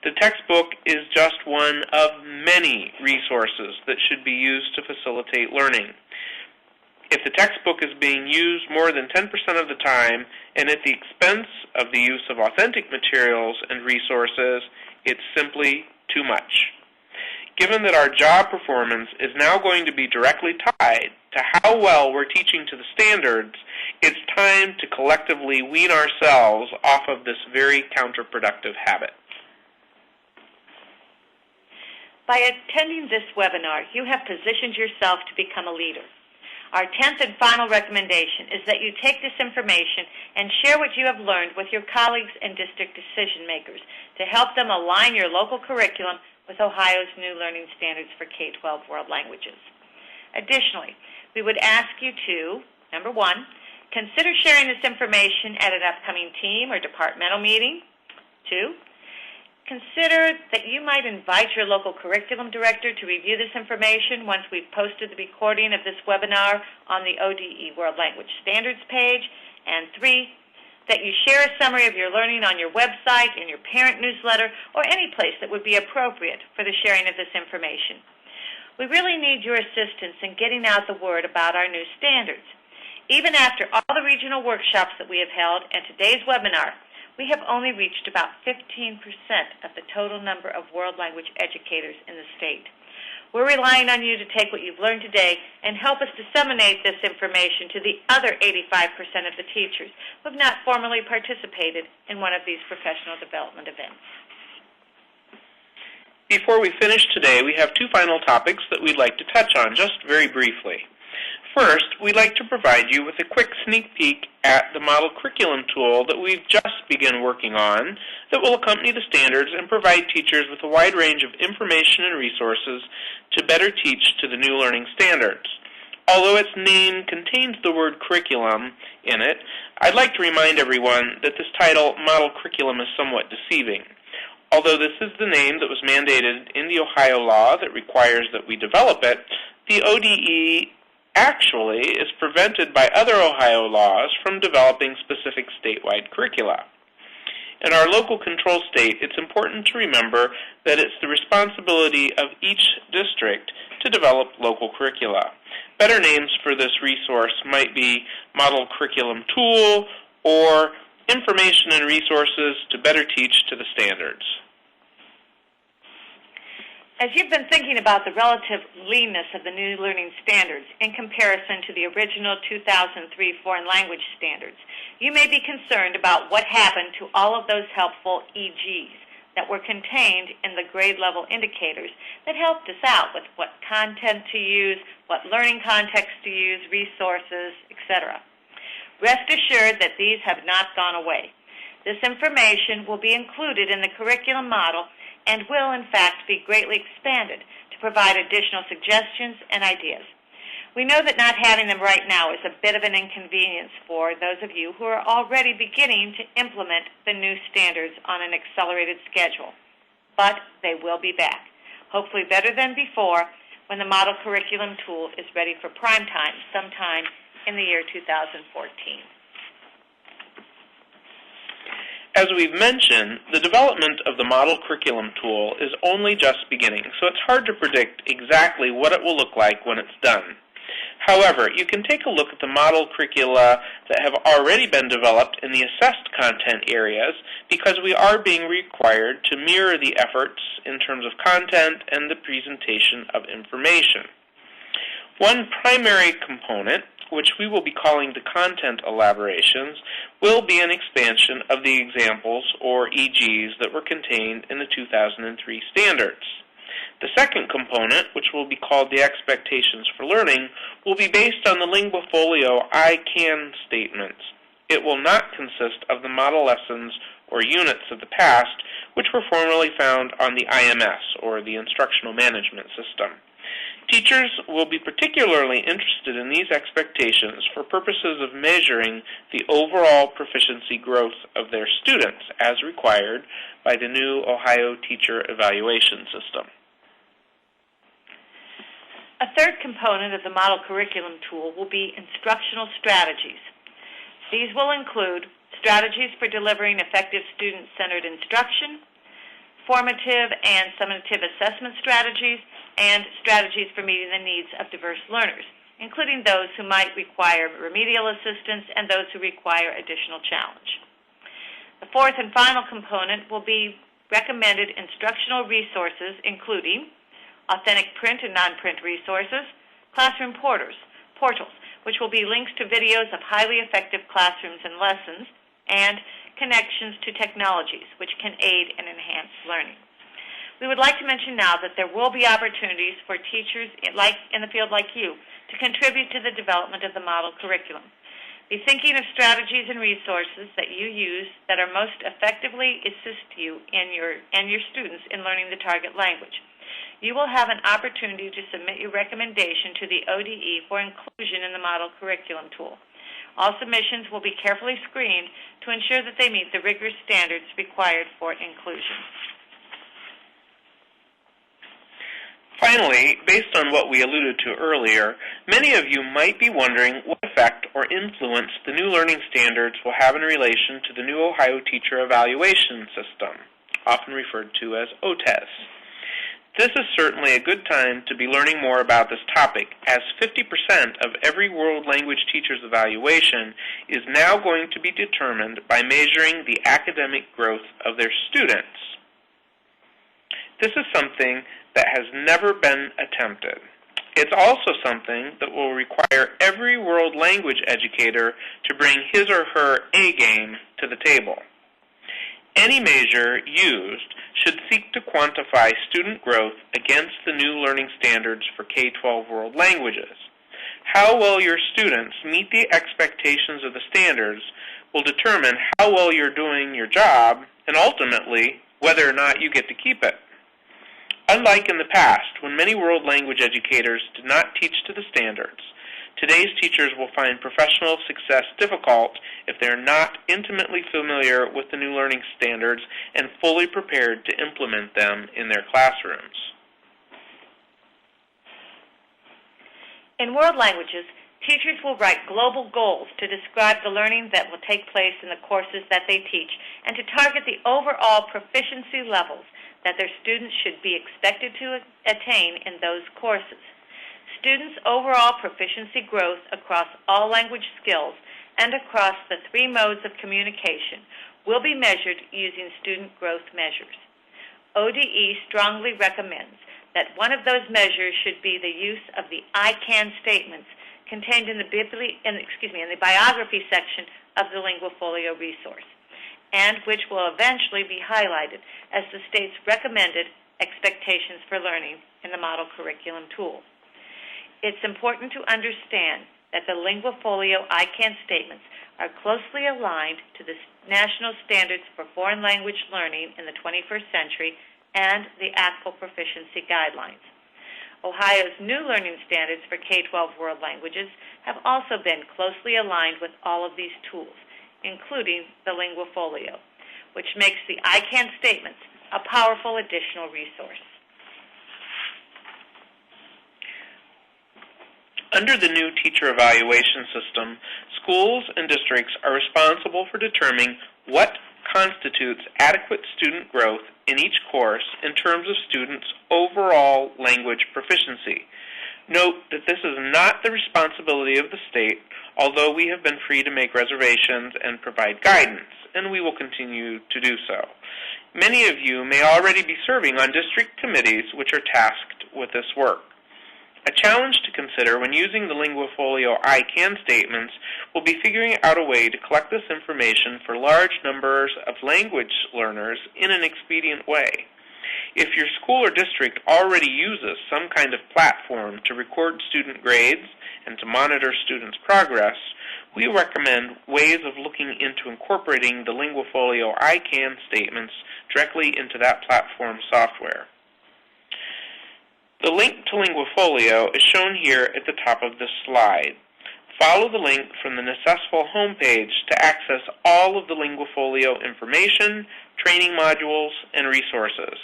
The textbook is just one of many resources that should be used to facilitate learning. If the textbook is being used more than 10% of the time and at the expense of the use of authentic materials and resources, it's simply too much. Given that our job performance is now going to be directly tied to how well we're teaching to the standards, it's time to collectively wean ourselves off of this very counterproductive habit. By attending this webinar, you have positioned yourself to become a leader. Our 10th and final recommendation is that you take this information and share what you have learned with your colleagues and district decision makers to help them align your local curriculum with Ohio's new learning standards for K-12 world languages. Additionally, we would ask you to, number one, consider sharing this information at an upcoming team or departmental meeting. Two, consider that you might invite your local curriculum director to review this information once we've posted the recording of this webinar on the ODE World Language Standards page. And three, that you share a summary of your learning on your website, in your parent newsletter, or any place that would be appropriate for the sharing of this information. We really need your assistance in getting out the word about our new standards. Even after all the regional workshops that we have held and today's webinar, we have only reached about 15% of the total number of world language educators in the state. We're relying on you to take what you've learned today and help us disseminate this information to the other 85% of the teachers who have not formally participated in one of these professional development events. Before we finish today, we have two final topics that we'd like to touch on just very briefly. First, we'd like to provide you with a quick sneak peek at the model curriculum tool that we've just begun working on that will accompany the standards and provide teachers with a wide range of information and resources to better teach to the new learning standards. Although its name contains the word curriculum in it, I'd like to remind everyone that this title, Model Curriculum, is somewhat deceiving. Although this is the name that was mandated in the Ohio law that requires that we develop it, the ODE actually is prevented by other Ohio laws from developing specific statewide curricula. In our local control state, it's important to remember that it's the responsibility of each district to develop local curricula. Better names for this resource might be Model Curriculum Tool or Information and Resources to Better Teach to the Standards. As you've been thinking about the relative leanness of the new learning standards in comparison to the original 2003 foreign language standards, you may be concerned about what happened to all of those helpful EGs that were contained in the grade level indicators that helped us out with what content to use, what learning context to use, resources, etc. Rest assured that these have not gone away. This information will be included in the curriculum model and will, in fact, be greatly expanded to provide additional suggestions and ideas. We know that not having them right now is a bit of an inconvenience for those of you who are already beginning to implement the new standards on an accelerated schedule, but they will be back, hopefully better than before, when the model curriculum tool is ready for prime time sometime in the year 2014. As we've mentioned, the development of the model curriculum tool is only just beginning, so it's hard to predict exactly what it will look like when it's done. However, you can take a look at the model curricula that have already been developed in the assessed content areas because we are being required to mirror the efforts in terms of content and the presentation of information. One primary component, which we will be calling the content elaborations, will be an expansion of the examples, or EGs, that were contained in the 2003 standards. The second component, which will be called the expectations for learning, will be based on the Linguafolio I can statements. It will not consist of the model lessons or units of the past, which were formerly found on the IMS, or the Instructional Management System. Teachers will be particularly interested in these expectations for purposes of measuring the overall proficiency growth of their students as required by the new Ohio Teacher Evaluation System. A third component of the model curriculum tool will be instructional strategies. These will include strategies for delivering effective student-centered instruction, formative and summative assessment strategies, and strategies for meeting the needs of diverse learners, including those who might require remedial assistance and those who require additional challenge. The fourth and final component will be recommended instructional resources, including authentic print and non-print resources, classroom portals, which will be links to videos of highly effective classrooms and lessons, and connections to technologies, which can aid and enhance learning. We would like to mention now that there will be opportunities for teachers in the field like you to contribute to the development of the model curriculum. Be thinking of strategies and resources that you use that are most effectively assist you and your students in learning the target language. You will have an opportunity to submit your recommendation to the ODE for inclusion in the model curriculum tool. All submissions will be carefully screened to ensure that they meet the rigorous standards required for inclusion. Finally, based on what we alluded to earlier, many of you might be wondering what effect or influence the new learning standards will have in relation to the new Ohio Teacher Evaluation System, often referred to as OTES. This is certainly a good time to be learning more about this topic, as 50% of every world language teacher's evaluation is now going to be determined by measuring the academic growth of their students. This is something that has never been attempted. It's also something that will require every world language educator to bring his or her A game to the table. Any measure used should seek to quantify student growth against the new learning standards for K-12 world languages. How well your students meet the expectations of the standards will determine how well you're doing your job and ultimately whether or not you get to keep it. Unlike in the past, when many world language educators did not teach to the standards, today's teachers will find professional success difficult if they're not intimately familiar with the new learning standards and fully prepared to implement them in their classrooms. In world languages, teachers will write global goals to describe the learning that will take place in the courses that they teach and to target the overall proficiency levels that their students should be expected to attain in those courses. Students' overall proficiency growth across all language skills and across the three modes of communication will be measured using student growth measures. ODE strongly recommends that one of those measures should be the use of the I can statements contained in the biography section of the Linguafolio resource, and which will eventually be highlighted as the state's recommended expectations for learning in the model curriculum tool. It's important to understand that the Linguafolio I can statements are closely aligned to the national standards for foreign language learning in the 21st century and the ACTFL proficiency guidelines. Ohio's new learning standards for K-12 world languages have also been closely aligned with all of these tools, including the Linguafolio, which makes the I can statements a powerful additional resource. Under the new teacher evaluation system, schools and districts are responsible for determining what constitutes adequate student growth in each course in terms of students' overall language proficiency. Note that this is not the responsibility of the state, although we have been free to make reservations and provide guidance, and we will continue to do so. Many of you may already be serving on district committees which are tasked with this work. A challenge to consider when using the Linguafolio I Can statements will be figuring out a way to collect this information for large numbers of language learners in an expedient way. If your school or district already uses some kind of platform to record student grades and to monitor students' progress, we recommend ways of looking into incorporating the Linguafolio I Can statements directly into that platform software. The link to Linguafolio is shown here at the top of this slide. Follow the link from the Necessful homepage to access all of the Linguafolio information, training modules, and resources.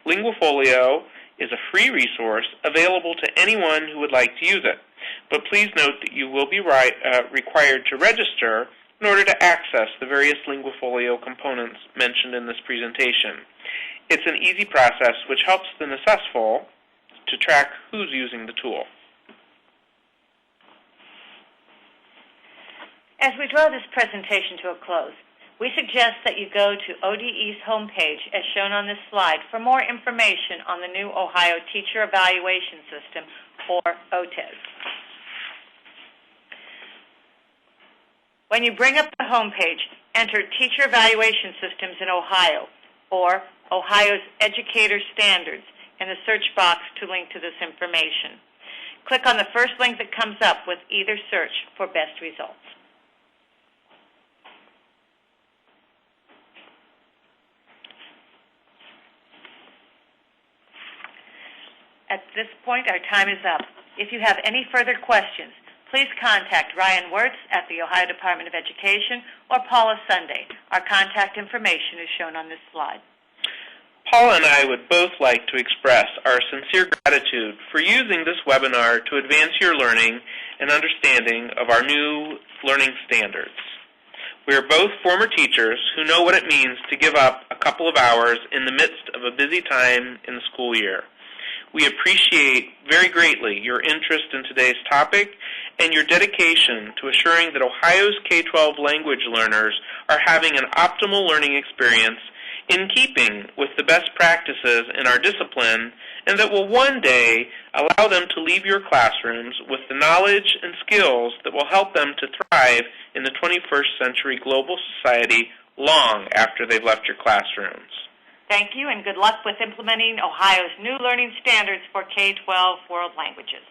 Linguafolio is a free resource available to anyone who would like to use it, but please note that you will be required to register in order to access the various Linguafolio components mentioned in this presentation. It's an easy process which helps the Necessful to track who's using the tool. As we draw this presentation to a close, we suggest that you go to ODE's homepage as shown on this slide for more information on the new Ohio Teacher Evaluation System, or OTES. When you bring up the homepage, enter Teacher Evaluation Systems in Ohio, or Ohio's Educator Standards, in the search box to link to this information. Click on the first link that comes up with either search for best results. At this point, our time is up. If you have any further questions, please contact Ryan Wirtz at the Ohio Department of Education or Paula Sunday. Our contact information is shown on this slide. Paula and I would both like to express our sincere gratitude for using this webinar to advance your learning and understanding of our new learning standards. We are both former teachers who know what it means to give up a couple of hours in the midst of a busy time in the school year. We appreciate very greatly your interest in today's topic and your dedication to assuring that Ohio's K-12 language learners are having an optimal learning experience in keeping with the best practices in our discipline, and that will one day allow them to leave your classrooms with the knowledge and skills that will help them to thrive in the 21st century global society long after they've left your classrooms. Thank you, and good luck with implementing Ohio's new learning standards for K-12 world languages.